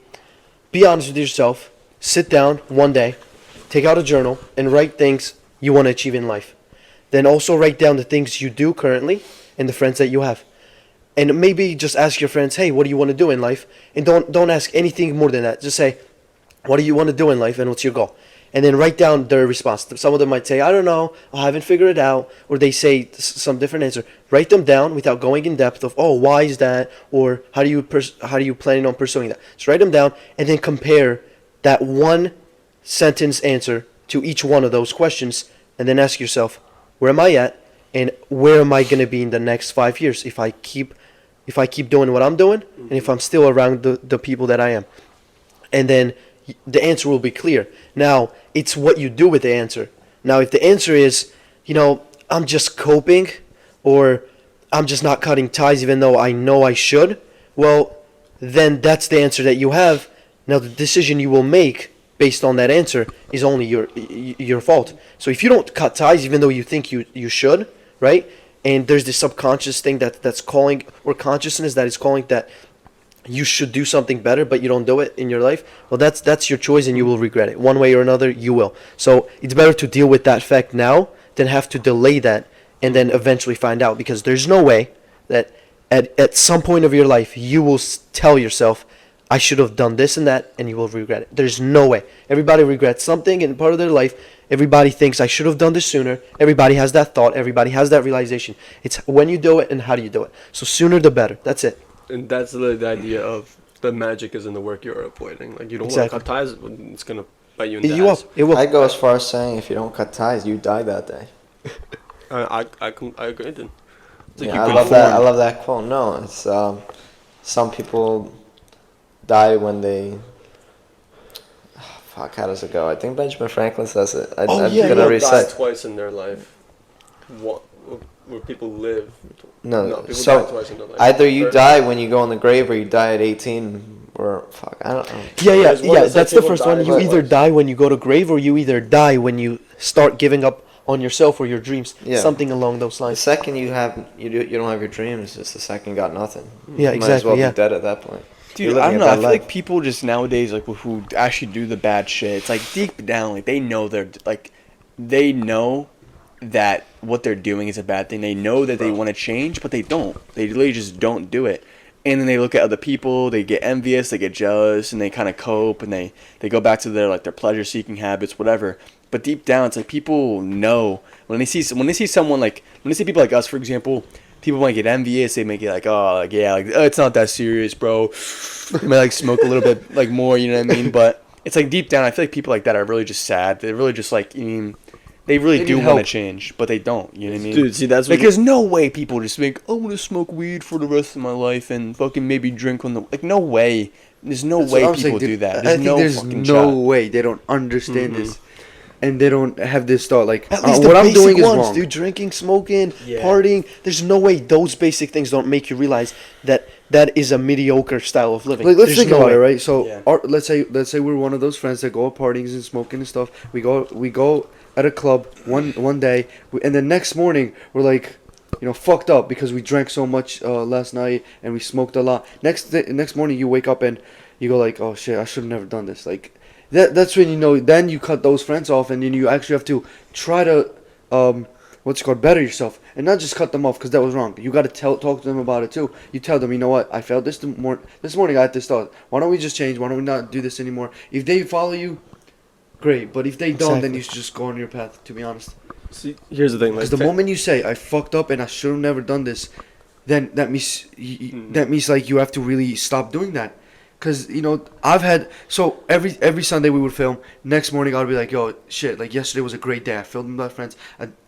honest with yourself. Sit down one day, take out a journal, and write things you want to achieve in life. Then also write down the things you do currently and the friends that you have. And maybe just ask your friends, hey, what do you want to do in life? And don't ask anything more than that. Just say, what do you want to do in life and what's your goal? And then write down their response. Some of them might say, I don't know, I haven't figured it out. Or they say some different answer. Write them down without going in depth of, oh, why is that? Or how do you planning on pursuing that? Just write them down and then compare that one sentence answer to each one of those questions. And then ask yourself, where am I at, and where am I going to be in the next 5 years if I keep doing what I'm doing, and if I'm still around the people that I am? And then the answer will be clear. Now, it's what you do with the answer. Now, if the answer is, I'm just coping, or I'm just not cutting ties even though I know I should, well, then that's the answer that you have. Now, the decision you will make based on that answer is only your fault. So if you don't cut ties even though you think you should, right? And there's this subconscious thing that's calling, or consciousness that is calling that you should do something better, but you don't do it in your life, well, that's your choice and you will regret it. One way or another, you will. So it's better to deal with that fact now than have to delay that and then eventually find out, because there's no way that at some point of your life you will tell yourself, I should have done this and that, and you will regret it. There's no way. Everybody regrets something in part of their life. Everybody thinks, I should have done this sooner. Everybody has that thought. Everybody has that realization. It's when you do it and how do you do it. So sooner the better. That's it. And that's the idea of the magic is in the work you're avoiding. Like, you don't Exactly. want to cut ties, it's going to bite you in the You will. ass. It will. I go as far as saying if you don't cut ties, you die that day. I agree then. It's like Yeah, you I love conform. that. I love that quote. No, it's some people die when they. Fuck, how does it go? I think Benjamin Franklin says it. I'm yeah, gonna yeah. People die reset. twice in their life. What, where people live. No, people so die twice in their life. either you First- die when you go in the grave, or you die at 18, or fuck, I don't know. Yeah. There's one that says That's the people first die one. You twice. either die when you go to grave, or you either die when you start giving up on yourself or your dreams. Yeah. Something along those The lines. second you don't have your dreams, it's the second you got nothing. Yeah, You might as well exactly. Yeah. be dead at that point. Dude, I don't know. I feel like people just nowadays, like, who actually do the bad shit, it's like deep down, like, they know they know that what they're doing is a bad thing. They know that they want to change, but they don't. They literally just don't do it. And then they look at other people, they get envious, they get jealous, and they kind of cope, and they go back to their pleasure-seeking habits, whatever. But deep down, it's like people know when they see someone, like when they see people like us, for example. People might get envious. They might get like, oh, it's not that serious, bro. They might smoke a little bit more, you know what I mean? But it's like deep down, I feel like people like that are really just sad. They're really just they really do want to change, but they don't. You know what I mean? Dude, see, that's what there's no way people just think, I want to smoke weed for the rest of my life and fucking maybe drink on the no way. There's no way people do that. I think there's fucking no shot. way they don't understand this, and they don't have this thought like At least what the I'm basic doing is ones, wrong. dude. Drinking, smoking, partying. There's no way those basic things don't make you realize that is a mediocre style of living. Like, let's There's think no about way. it, right? So, Yeah. let's say we're one of those friends that go out partying and smoking and stuff. We go at a club one day, and the next morning we're like, fucked up because we drank so much last night and we smoked a lot. Next morning you wake up and you go like, oh shit, I should have never done this. Like that's when then you cut those friends off, and then you actually have to try to better yourself, and not just cut them off because that was wrong. You got to talk to them about it too. You tell them, you know what, I failed this morning. I had this thought. Why don't we just change? Why don't we not do this anymore? If they follow you, great. But if they don't, then you should just go on your path. To be honest, See, here's the thing. because the moment you say I fucked up and I should have never done this, then that means like you have to really stop doing that. Cause I've had every Sunday we would film. Next morning I'd be like, yo, shit, like yesterday was a great day. I filmed with my friends.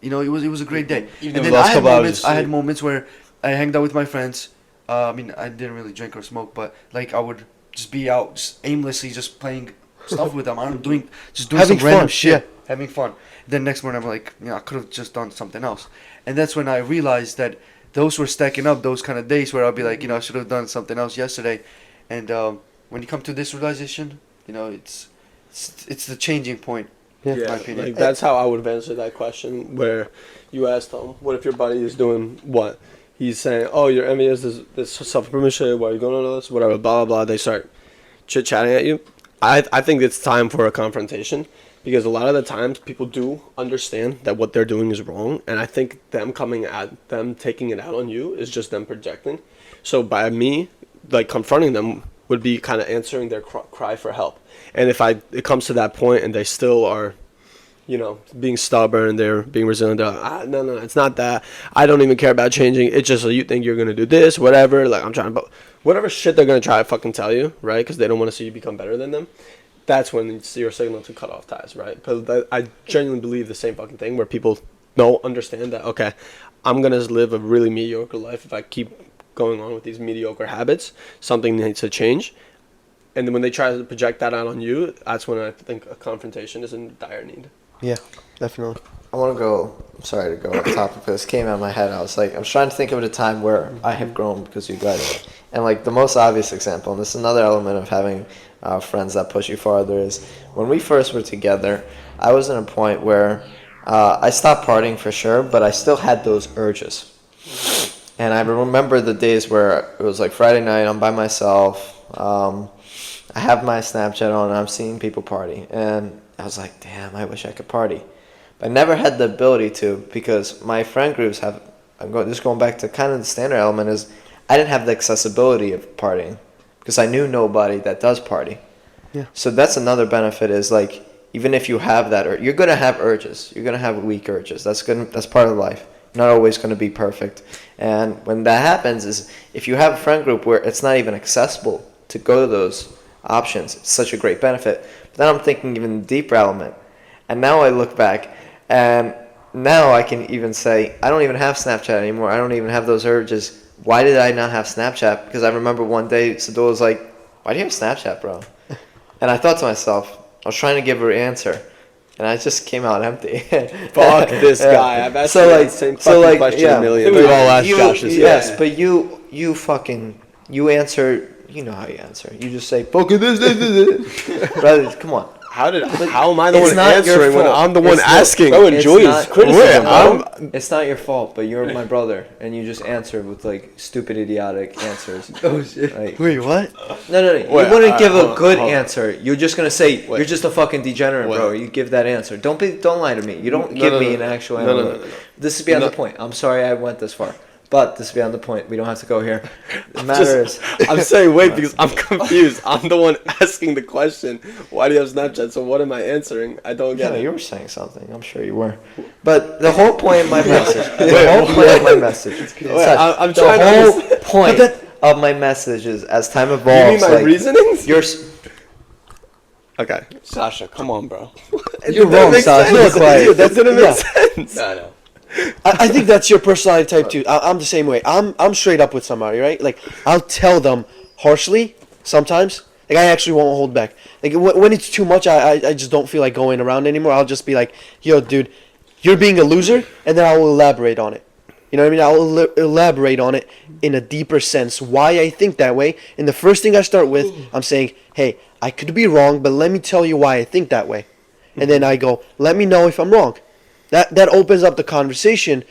It was a great day. Even And though then the last couple hours I had sleep. moments where I hanged out with my friends. I didn't really drink or smoke, but like I would just be out, just aimlessly, just playing stuff with them. I'm doing Having some random fun, shit. having fun. Then next morning I'm like, I could have just done something else. And that's when I realized that those were stacking up, those kind of days where I'll be like, I should have done something else yesterday. And when you come to this realization, it's the changing point. Yeah. In my opinion. Like that's how I would have answered that question where you asked him, what if your buddy is doing what? He's saying, oh, you're envious, this self-improvement shit, why are you going on all this, whatever, blah, blah, blah. They start chit-chatting at you. I think it's time for a confrontation because a lot of the times people do understand that what they're doing is wrong. And I think them taking it out on you is just them projecting. So by me, like confronting them would be kind of answering their cry for help. And if it comes to that point and they still are, being stubborn, they're being resilient, they're like, no, it's not that. I don't even care about changing. It's just so you think you're going to do this, whatever. Like, I'm trying to, whatever shit they're going to try to fucking tell you, right? Because they don't want to see you become better than them. That's when it's your signal to cut off ties, right? Because I genuinely believe the same fucking thing where people don't understand that, okay, I'm going to live a really mediocre life if I keep going on with these mediocre habits. Something needs to change. And then when they try to project that out on you, that's when I think a confrontation is in dire need. Yeah, definitely. I want to go. I'm sorry to go off topic, but this came out of my head. I was trying to think of a time where I have grown because you guys. And the most obvious example, and this is another element of having friends that push you farther, is when we first were together, I was at a point where I stopped partying for sure, but I still had those urges. And I remember the days where it was Friday night, I'm by myself, I have my Snapchat on, and I'm seeing people party. And I was like, damn, I wish I could party. But I never had the ability to because my friend groups going back to kind of the standard element is I didn't have the accessibility of partying because I knew nobody that does party. Yeah. So that's another benefit is even if you have that, you're going to have urges. You're going to have weak urges. That's good. That's part of life. Not always going to be perfect. And when that happens is if you have a friend group where it's not even accessible to go to those options, it's such a great benefit. But then I'm thinking even deeper element. And now I look back and now I can even say, I don't even have Snapchat anymore. I don't even have those urges. Why did I not have Snapchat? Because I remember one day Sadul was like, why do you have Snapchat, bro? And I thought to myself, I was trying to give her an answer. And I just came out empty. Fuck this guy. I've asked the same fucking question a million times. We've all asked Josh this. Yes, but you answer. You know how you answer. You just say, fucking this. Brother, come on. How am I the one answering when I'm the one asking? Bro, enjoy his criticism. It's not your fault, but you're my brother, and you just answer with stupid, idiotic answers. Oh shit! Wait, what? No. You wouldn't give a good answer. You're just gonna say you're just a fucking degenerate, bro. You give that answer. Don't lie to me. You don't give me an actual answer. No. This is beyond the point. I'm sorry I went this far. But this is beyond the point. We don't have to go here. The matter is... I'm saying wait because I'm confused. I'm the one asking the question. Why do you have Snapchat? So what am I answering? I don't get it. You were saying something. I'm sure you were. But the whole point of my message... I'm trying to... The whole point of my message is as time evolves... You mean my reasonings? Okay. Sasha, come on, bro. You're wrong, Sasha. That didn't make sense. No. I think that's your personality type too. I'm the same way. I'm straight up with somebody, right? I'll tell them harshly sometimes. I actually won't hold back. When it's too much, I just don't feel like going around anymore. I'll just be like, yo, dude, you're being a loser, and then I will elaborate on it. You know what I mean? I'll elaborate on it in a deeper sense, why I think that way. And the first thing I start with, I'm saying, hey, I could be wrong, but let me tell you why I think that way. And then I go, let me know if I'm wrong. That opens up the conversation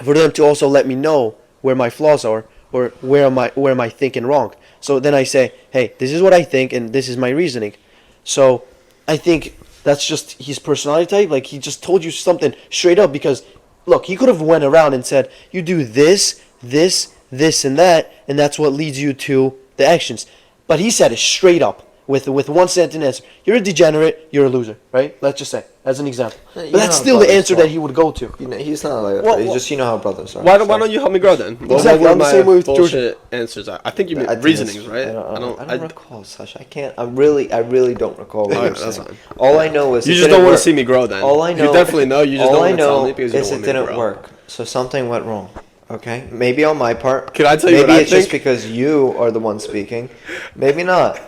for them to also let me know where my flaws are or where am I thinking wrong. So then I say, hey, this is what I think and this is my reasoning. So I think that's just his personality type. He just told you something straight up because, look, he could have went around and said, you do this, and that, and that's what leads you to the actions. But he said it straight up. With one sentence answer. You're a degenerate, you're a loser, right? Let's just say, as an example. But that's still the answer that he would go to. He's not like that. He's just, how brothers are. Why don't you help me grow then? Exactly, I'm the same way with bullshit answers. I think you mean reasonings, right? I don't recall, Sasha. I can't. I really don't recall what you're saying. Fine. All I know is you just don't want to see me grow then. All I know, you definitely know. You just don't want to tell me because you don't want me to grow. It didn't work. So something went wrong. Okay, maybe on my part. Can I tell you maybe what I it's think? just because you are the one speaking. Maybe not.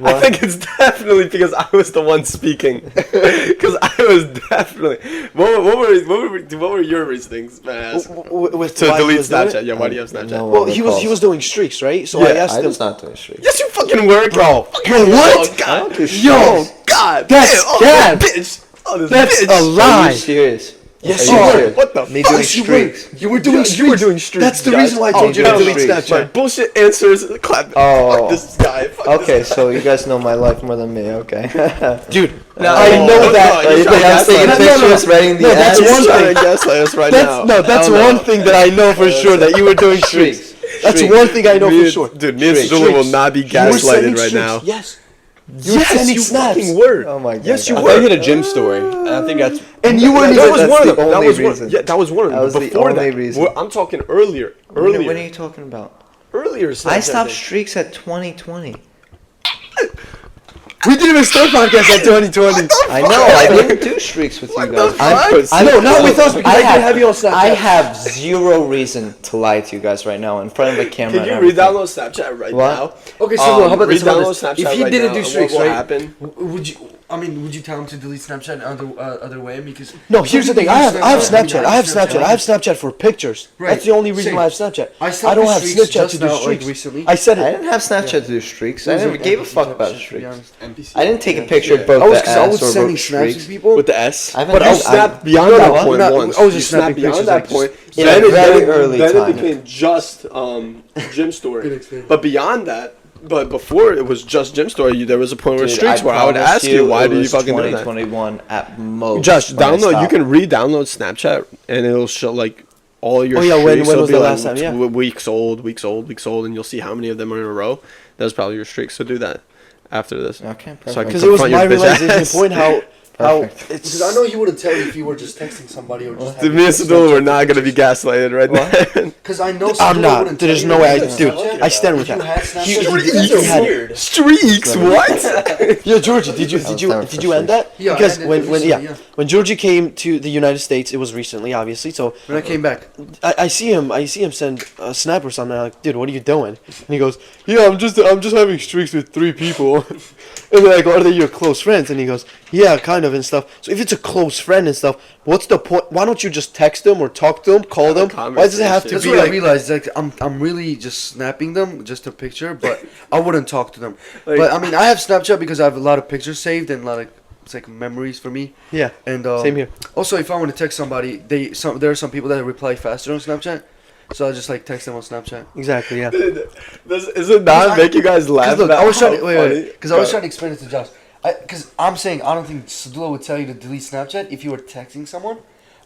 I think it's definitely because I was the one speaking. Because I was definitely. What were your reasonings, man? Ask? With To why he delete was doing it? Snapchat. Yeah, why do you have Snapchat? No. Well, he was doing streaks, right? So Yeah, I asked I him. was not doing streaks. Yes, you fucking were, Bro, fucking bro, what? Oh, God. I don't do Yo, streaks. God. That's damn. bad. Bitch. Oh, this That's bitch. a Are lie. you serious? Yes, Are you you were. serious? What the Me fuck? doing Yes, you were. streaks. You were doing streaks. You were doing streaks. That's the Josh. reason why I Oh, told you to doing delete streaks. My Snapchat. bullshit answers. Clap. Oh. Fuck this guy. Fuck Okay, this guy. so you guys know my life more than me. Okay. Dude, No, I know no, that. no, You you're think trying I'm to taking gaslight us. pictures, writing the No, that's ads? one He's trying thing. to gaslight us right now. That's Hell no. one thing that I know for sure that you were doing streaks. Streaks. That's Streaks. one thing I know for sure. Dude, me and Streaks. Zula will not be You were sending gaslighted right streaks. now. Yes. You were Yes, sending you snaps. fucking were. Oh my god. Yes, you I were. thought you had a gym story. And I think that's. And you weren't That even. was that's one of the them. That only was one. reason. Yeah, that was one of them. That was the Before only that, reason. I'm talking earlier. When are you talking about? Earlier. I Snapchat stopped thing. streaks at 2020. We didn't even start podcast at 2020. I know. I didn't do streaks with you guys. No, not with us because I didn't have you on Snapchat. I have zero reason to lie to you guys right now in front of the camera. Can you and everything. re-download Snapchat right What? now? Okay, so how about this? Re-download Snapchat If he right didn't now, do and streaks, what will right? happen? Would you? I mean, would you tell him to delete Snapchat and other way? Because No, here's the thing. I have Snapchat. I have Snapchat. I have Snapchat. Snapchat for pictures. Right. That's the only reason Same. why I have Snapchat. I I stopped don't the have streaks Snapchat just to do now, like, streaks. recently. I said I it. didn't have Snapchat to do streaks. I It was didn't an give a NPC fuck job, about to be streaks. honest. NPC. I didn't take a picture of both I was the because I ass was or sending wrote snaps streaks. to people. With the S. I haven't But you done- snapped beyond no, that no, point not- once. I was You just snapped snapping beyond pictures, that like, point. just- in a very early then time. it became just Gym Story. Good experience. But beyond that, but before it was just Gym Story, there was a point where Dude, streaks where I would promise ask you, why it do you was fucking do that? 2021 at most. Josh, when I download. You stopped. can re-download Snapchat, and it'll show like all your. Oh, yeah, when streaks. was It'll the be, last time? Yeah. weeks old, and you'll see how many of them are in a row. That's probably your streaks. So do that after this. Okay, So I can perfect. Because it was confront your my bitch realization ass. point how Perfect. it's. Because I know he wouldn't tell you if you were just texting somebody or just. Dude, me and Sadula were not gonna be gaslighted right now. Because I know. I'm Sadula not. wouldn't tell There's you no if way. you had Dude, Snapchat. I stand with If you that. had Snapchat, He you didn't didn't have weird. it. Streaks? What? Yo, Georgie, did you end that? Yeah, I because ended when it when recently, yeah. when Georgie came to the United States, it was recently, obviously. So When I came back. I see him send a snap or something. I'm like, dude, what are you doing? And he goes, yeah, I'm just having streaks with 3 people. And we're like, are they your close friends? And he goes, yeah, kind of and stuff. So if it's a close friend and stuff, what's the point? Why don't you just text them or talk to them, call them? Why does it have to That's be what I like? realized. Like I'm really just snapping them, just a picture, but I wouldn't talk to them. But I mean, I have Snapchat because I have a lot of pictures saved and a lot of it's like memories for me. Yeah, And same here. Also, if I want to text somebody, there are some people that reply faster on Snapchat, so I just like text them on Snapchat. Exactly, yeah. Does it not make you guys laugh? Because look, about I was trying how to funny- because I was trying to explain it to Josh. Because I'm saying I don't think Sadula would tell you to delete Snapchat if you were texting someone,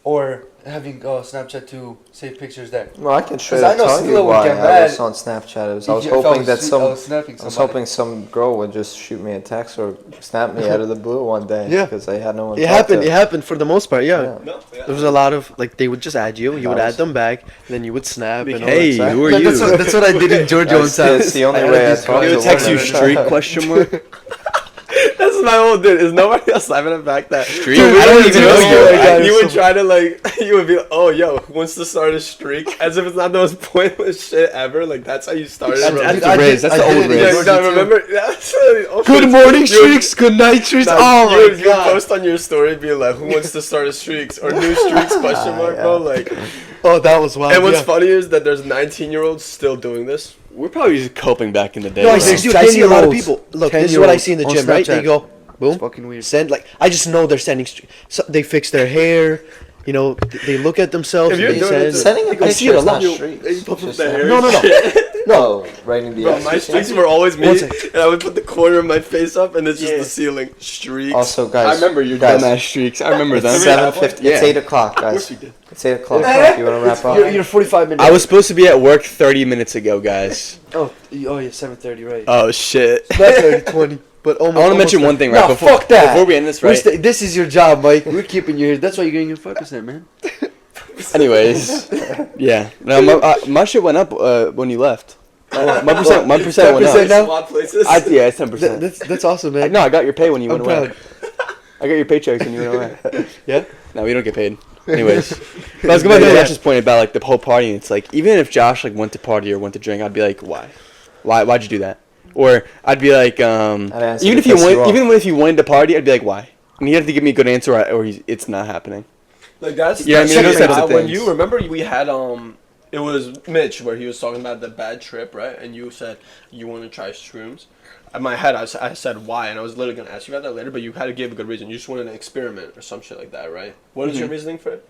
or having Snapchat to save pictures there. Well, I can 'Cause straight I up know tell Sila you would why get I was mad on Snapchat. I was if I hoping that was- I was snapping I was somebody. hoping some girl would just shoot me a text or snap me out of the blue one day. Yeah. Because I had no one. to It talk happened. to. It happened for the most part. Yeah. Yeah. No, yeah. There was a lot of like they would just add you. You would That add was- them back, and then you would snap. Like, and all hey, that. who are you? That's what I did in Georgia one time. It's the only I way I had this talk guy- to It text you women. streak question mark. That's my old dude. Is nobody else slapping it back that Streak? Dude, I don't even know you. You would try to like, you would be like, oh, yo, who wants to start a streak? As if it's not the most pointless shit ever. Like, that's how you started. That's bro. the Riz. That's the old Yeah, Riz. no, remember? That's really Good morning you would- streaks. Good night streaks. No, Oh you my would god. post on your story, be like, "Who wants to start a streaks or new streaks?" Question mark, bro. Like, Oh, that was wild. and what's yeah. funny is that there's 19-year-olds still doing this. We're probably just coping back in the day. No, I bro. see, There's dude, I see a lot of 10-year-olds. people. Look, this is what I see in the 10-year-olds gym, on right? They Snapchat. go, boom, It's fucking weird. send. Like, I just know they're sending. So they fix their hair. You know, they look at themselves. If you're And they doing send. it, Sending a I picture see it a is lot. not streaks. You put It's just the hair. No, no, no. No, writing the Bro, X. my streaks were always me, One second. and I would put the corner of my face up, and it's just Yeah. the ceiling. Streaks. Also, guys. I remember your guys, dumbass streaks. I remember them. It's 7:50. It's Yeah. 8 o'clock, Of course guys. you did. It's 8 o'clock. You want to wrap up? You're 45 minutes. I was supposed to be at work 30 minutes ago, guys. Oh yeah, 7:30, right? Oh shit. Not 30, 20, but almost. I want to mention one thing right No, before, fuck that. before we end this, We're right? this is your job, Mike. We're keeping you here. That's why you're getting your 5%, man. Anyways, yeah. No, my shit went up when you left. My percent went 10% up. now? Swap places. Yeah, it's 10%. That's awesome, man. No, I got your pay when you I'm went away. proud. I got your paychecks when you went away. Yeah. No, we don't get paid. Anyways, but let's go back to Josh's point about like the whole party. It's like even if Josh like went to party or went to drink, I'd be like, why? Why'd you do that? Or I'd be like, answer even to if you piss you off. even if you wanted to party, I'd be like, why? And you have to give me a good answer, or it's not happening. Like that's Yeah, I mean, those types of when things. you remember we had it was Mitch where he was talking about the bad trip, right? And you said you want to try shrooms. In my head, I said why, and I was literally gonna ask you about that later, but you had to give a good reason. You just wanted an experiment or some shit like that, right? What is your reasoning for it?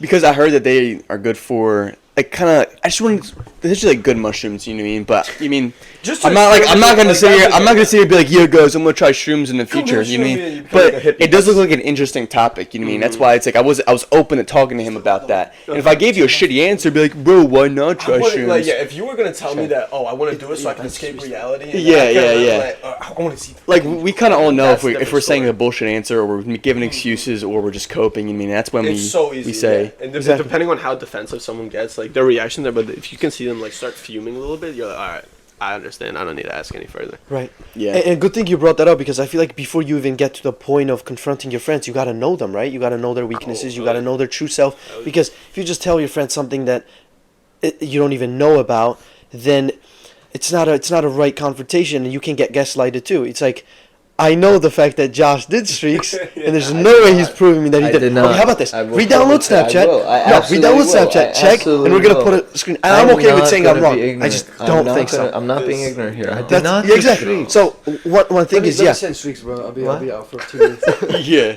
Because I heard that they are good for like kind of. I just want. They're just like good mushrooms, you know what I mean? But you mean, Just I'm not gonna sit here. I'm not gonna sit here and be like, yeah, guys, I'm gonna try shrooms in the future. You know what I mean? But it does look like an interesting topic. You know what I mean? That's why it's like I was open to talking to him about that. And if I gave you a shitty answer, I'd be like, bro, why not try shrooms? Like, yeah, if you were gonna tell me that, I want to do it so I can escape reality. And Yeah, I kinda yeah. like, I want to see. Like we kind of all know That's if a we're different saying story. a bullshit answer or we're giving excuses or we're just coping. You know what I mean? That's when It's so easy. we say. Yeah. And Exactly. depending on how defensive someone gets, like their reaction there, but if you can see them like start fuming a little bit, you're like, all right, I understand. I don't need to ask any further. Right. Yeah. And good thing you brought that up because I feel like before you even get to the point of confronting your friends, you got to know them, right? You got to know their weaknesses. You got to know their true self. Because if you just tell your friend something that you don't even know about, then it's not a right confrontation, and you can get gaslighted too. It's like, I know the fact that Josh did streaks, and there's no way he's proving me that he I did. did not. Okay, how about this? I will Re-download prove it. I Snapchat. will. I No, absolutely re-download will. Snapchat. I Check, and we're gonna absolutely put a screen. And I'm okay with saying I'm wrong. I just don't think so. I'm not being ignorant here. I did That's, not. yeah, exactly. So one thing is, Let yeah. me send streaks, bro. I'll be What? out for 2 minutes. Yeah.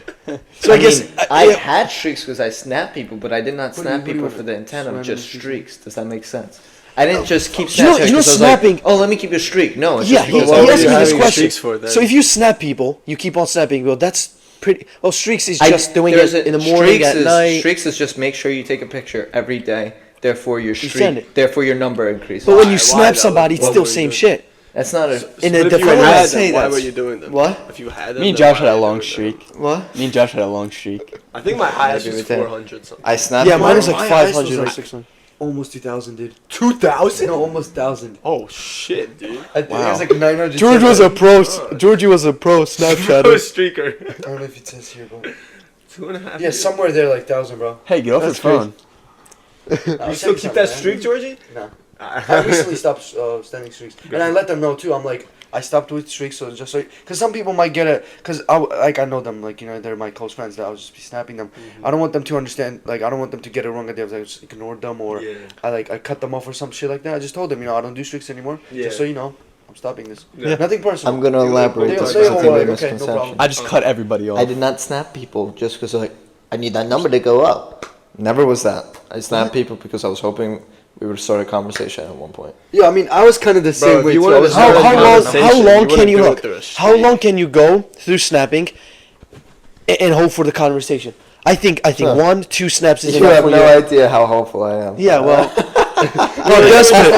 So I guess I yeah. had streaks because I snapped people, but I did not What do snap you people mean? for the intent of Random just streaks? streaks. Does that make sense? I didn't just keep You know- Snapchat you know 'cause I was snapping- like, oh, let me keep a streak. No, it's Yeah, just he because what I were asked you me this having question. streaks for then? So if you snap people, you keep on snapping. Well, that's pretty. Well, streaks is I- just doing there's it a- in the morning, streaks at is, night. Streaks is just make sure you take a picture every day. Therefore, your send streak. it. Therefore, your number increases. But when Why? you Why snap though? somebody, it's What still were you same doing? shit. That's not a. In But a if you different had way. them, say why that's- were you doing them? What? If you had them, Me and then Josh why had a were you long doing streak. What? Me and Josh had a long streak. them? I think my highest agree was with that. 400 something. I snapped. Yeah, mine was My like highest 500 or was like- 600. Almost 2,000, dude. 2,000? No, almost 1,000. Oh shit, dude. I think it Wow. was like 900. George was a pro. Georgie was a pro Pro Snapchatter. streaker. I don't know if it says here, bro. 2.5. Yeah, somewhere there, like 1,000, bro. Hey, get off That's your phone. You still keep that streak, Georgie? No. I recently stopped standing streaks, and I let them know too. I'm like, I stopped with streaks, so just like, cause some people might get it, cause I know them, like, you know, they're my close friends. That I'll just be snapping them. I don't want them to understand, like, I don't want them to get it wrong. I just ignored them, or Yeah. I cut them off or some shit like that. I just told them, you know, I don't do streaks anymore. Yeah. Just so you know, I'm stopping this. Yeah. Nothing personal. I'm gonna elaborate They- this they because I all think like, we okay, no misconception. problem. I just cut everybody off. I did not snap people just because like I need that number to go up. Never was that. I snapped people because I was hoping we would start a conversation at one point. Yeah, I mean, I was kind of the if same way you too. wanted I to was start How, a how long? conversation, How long you can wouldn't you do it look? through a How streak. long can you go through snapping and hope for the conversation? I think Huh. 1-2 snaps is You enough have for no you. idea how hopeful I am. Yeah, well, Well, desperate.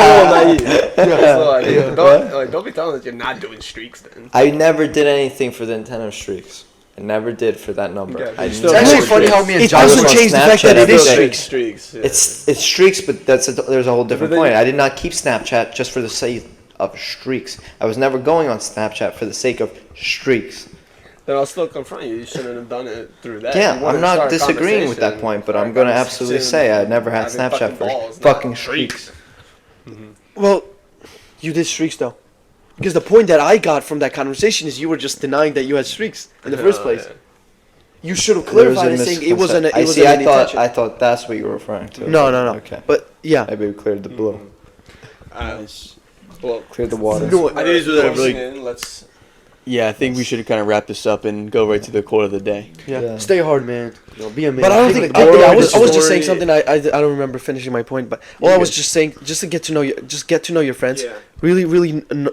Don't be telling us you're not doing streaks then. I never did anything for the intent of streaks. I never did for that number. Okay, I you still- It's never actually funny did. how me and it Josh doesn't on change the fact that Snapchat it is every day. streaks. Streaks. Yeah. It's streaks, but there's a whole different But then- point. I did not keep Snapchat just for the sake of streaks. I was never going on Snapchat for the sake of streaks. Then I'll still confront you. You shouldn't have done it through that. Yeah, You wanted I'm to not start a disagreeing with that conversation, point, but start I'm a gonna conversation, absolutely say I never had having Snapchat for balls, not fucking streaks. Well, you did streaks though, because the point that I got from that conversation is you were just denying that you had streaks in the first place. Yeah. You should have There was clarified a it, saying it wasn't. misconception. It wasn't I an thought intention. I thought that's what you were referring to. No, no, no. Okay, But yeah, maybe we cleared the blue, Well, cleared the water. No, I think these are really- really. Let's. Yeah, I think we should kind of wrap this up and go right to the quote of the day. yeah. Stay hard, man. You know, be a man. But I don't Take think the I moral was of the just story. saying something. I don't remember finishing my point. But all I was just saying, just to get to know you, just get to know your friends. Yeah. Really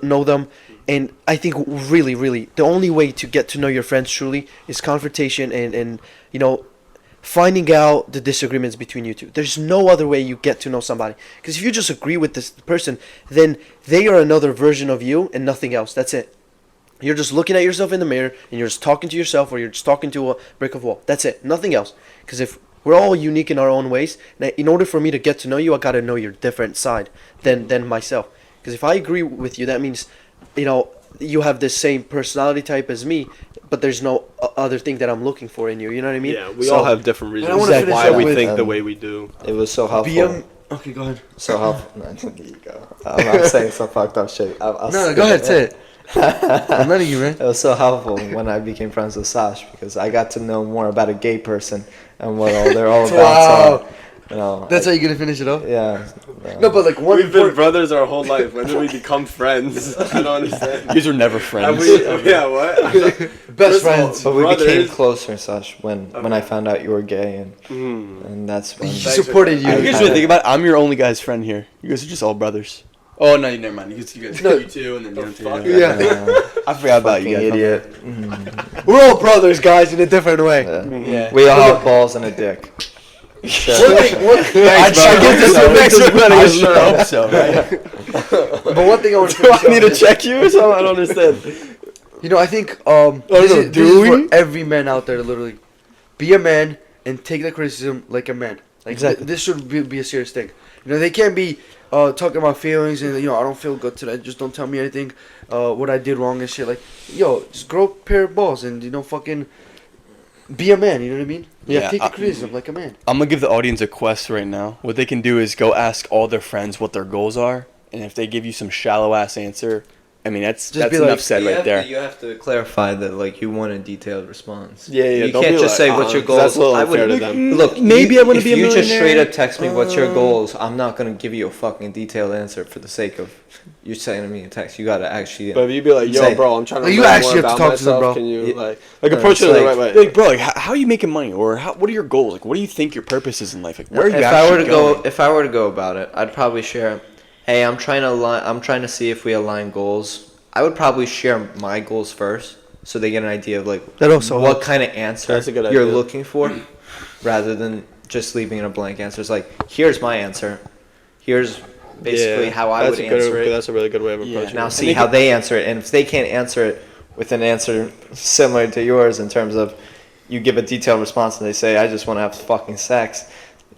know them. And I think really the only way to get to know your friends truly is confrontation and you know, finding out the disagreements between you two. There's no other way you get to know somebody. Because if you just agree with this person, then they are another version of you and nothing else. That's it. You're just looking at yourself in the mirror and you're just talking to yourself, or you're just talking to a brick of wall. That's it. Nothing else. Because if we're all unique in our own ways, and in order for me to get to know you, I got to know your different side than myself. Because if I agree with you, that means, you know, you have the same personality type as me, but there's no other thing that I'm looking for in you. You know what I mean? Yeah, we So- all have different I reasons wanna finish why up we with, think the way we do. It was so helpful. Be a Okay, go ahead. So helpful. No, there you go. I'm saying some fucked up shit. No, go ahead, say it. I'm letting you, man. It was so helpful when I became friends with Sash because I got to know more about a gay person and what they're all about. Wow. So, you know, That's how you're gonna finish it off? yeah. No, but like one We've been brothers our whole life. When did we become friends? I don't understand. You guys were never friends. Yeah, what? best friends. But we became Brothers. closer, Sash, when I found out you were gay, and that's when. He supported you. You guys really think about it? I'm your only guy's friend here. You guys are just all brothers. Oh no, never mind. You guys you two, and then you two. Yeah. I forgot about you Fucking guys. idiot. We're all brothers, guys, in a different way. Yeah. We all have balls and a dick. One thing, I give this to next one. I sure hope so. but one thing I want to Do I need to check you or something? I don't understand. You know, I think this is for every man out there to literally be a man and take the criticism like a man. Like Exactly. This should be a serious thing. You know, they can't be talking about feelings and I don't feel good today. Just don't tell me anything. What I did wrong and shit. Like, yo, just grow a pair of balls and fucking be a man. You know what I mean? Yeah, Take the criticism like a man. I'm gonna give the audience a quest right now. What they can do is go ask all their friends what their goals are, and if they give you some shallow ass answer, I mean that's be enough like, said right there. You have to clarify that, like, you want a detailed response. Yeah. You Don't can't be just say what's your 'cause goals. That's a little I unfair to would them. look. Maybe I wanna if be a you just millionaire. straight up text me what's your goals, I'm not gonna give you a fucking detailed answer for the sake of you sending me a text. You gotta actually. But if you be like, yo, Say- bro, I'm trying to Like, you learn actually more have to about talk to them, myself. bro. Can you Yeah. like approach it It's the like- right way? Like, bro, like how are you making money, or what are your goals? Like, what do you think your purpose is in life? Like, where are you if actually I were to going? if I were to go about it, I'd probably share. Hey, I'm trying to see if we align goals. I would probably share my goals first, so they get an idea of like That also what helps. kind of answer That's a good you're idea. looking for, rather than just leaving it a blank answer. It's like, here's my answer. Here's basically how I that's would a good, answer it. That's a really good way of Yeah. approaching Now it. see how they answer it, and if they can't answer it with an answer similar to yours in terms of you give a detailed response and they say, I just want to have fucking sex,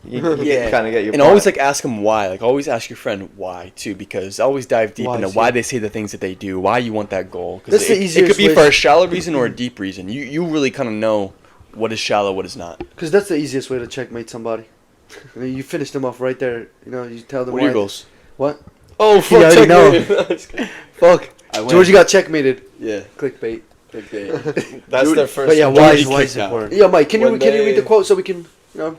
you Yeah. kind of get your And point. always like ask them why. Like always ask your friend why too, because always dive deep Why, into too. why they say the things that they do, why you want that goal. 'Cause That's the it could easiest be way- for a shallow reason or a deep reason. You really kind of know what is shallow, what is not. Because that's the easiest way to checkmate somebody. I mean, you finish them off right there. You know, you tell them What are your why- goals? What? Oh, You already know. checkmate. Fuck. Georgie got checkmated. Yeah. Clickbait. That's their first. But yeah, Georgie why is kicked it out. important? Yeah, Mike, can you When read the they- quote so we can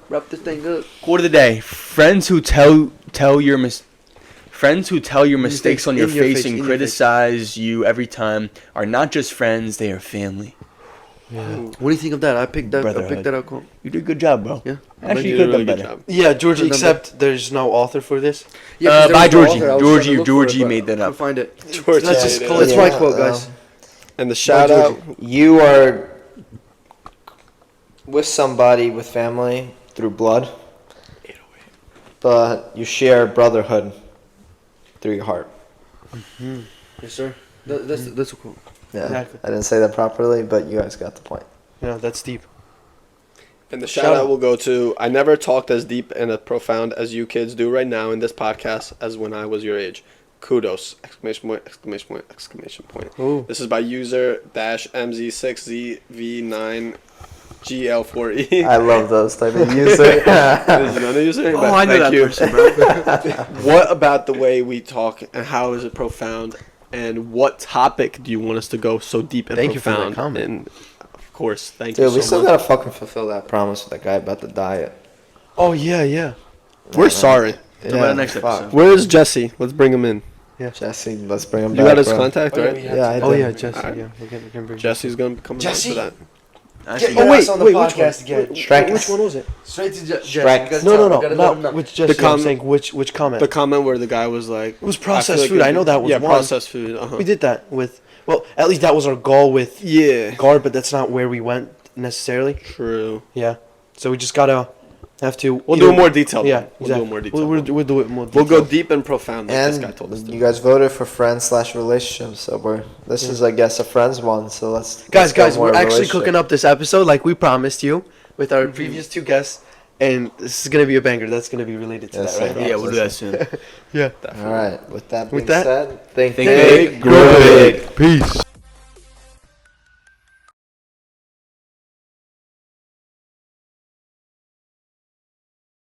wrap this thing up? Quote of the day: Friends who tell your mistakes on your in your face face, and in your criticize you every time are not just friends; they are family. What do you think of that? I picked that Brotherhood. up quote. You did a good job, bro. Yeah. Actually, You you did a could really have good done better. job. Yeah, Georgie, Could've done except there's no author for this. Yeah, 'cause there By was no Georgie. author. I was trying to look for Georgie it, but made that I couldn't up. find it. George, Let's yeah, just he call did. it That's my quote, guys. And the shout out. You are with somebody with family through blood, but you share brotherhood through your heart. Yes, sir. That's a quote. Yeah, Exactly. I didn't say that properly, but you guys got the point. Yeah, that's deep. And the shout out will go to, I never talked as deep and as profound as you kids do right now in this podcast as when I was your age. Kudos! Exclamation point! Exclamation point! Exclamation point! Ooh. This is by user -MZ6ZV9GL4E. I love those type of user. Did you know the user? Oh, I know that person, bro. What about the way we talk and how is it profound? And what topic do you want us to go so deep and Thank you for that profound? comment. And of course, thank Dude, you we so still much. gotta fucking fulfill that promise with that guy about the diet. Oh yeah. We're sorry. Talk about it next fuck. episode. Where is Jesse? Let's bring him in. Jesse, let's bring him You back. got his bro. contact, right? Yeah, I Oh did. yeah, Jesse. Alright. Yeah, we can bring Jesse's gonna come Jesse? for that. Actually, Oh wait, on the which podcast one? again. Strike Which us. one was it? Straight to Jess. Strike. No, Not not which Jesse. The I'm saying which comment. The comment where the guy was like, It was I feel processed like food. it- I know that was yeah, one. processed food. Uh-huh. We did that with. Well, at least that was our goal with Yeah, guard, but that's not where we went necessarily. true. Yeah. So we just gotta have to. We'll either- do it more detailed. Yeah, We'll do it more detailed. We'll do it more. We'll go detailed. deep and profound like this guy told us And to. you guys voted for friends/relationships, so this is, I guess, a friends one. So let's Guys, go we're more actually relationship. cooking up this episode like we promised you with our previous two guests, and this is gonna be a banger. That's gonna be related to Yes, that, right? sir. yeah, we'll do that soon. Yeah. All right. With that being With that, said, think think big, big, grow big. Peace.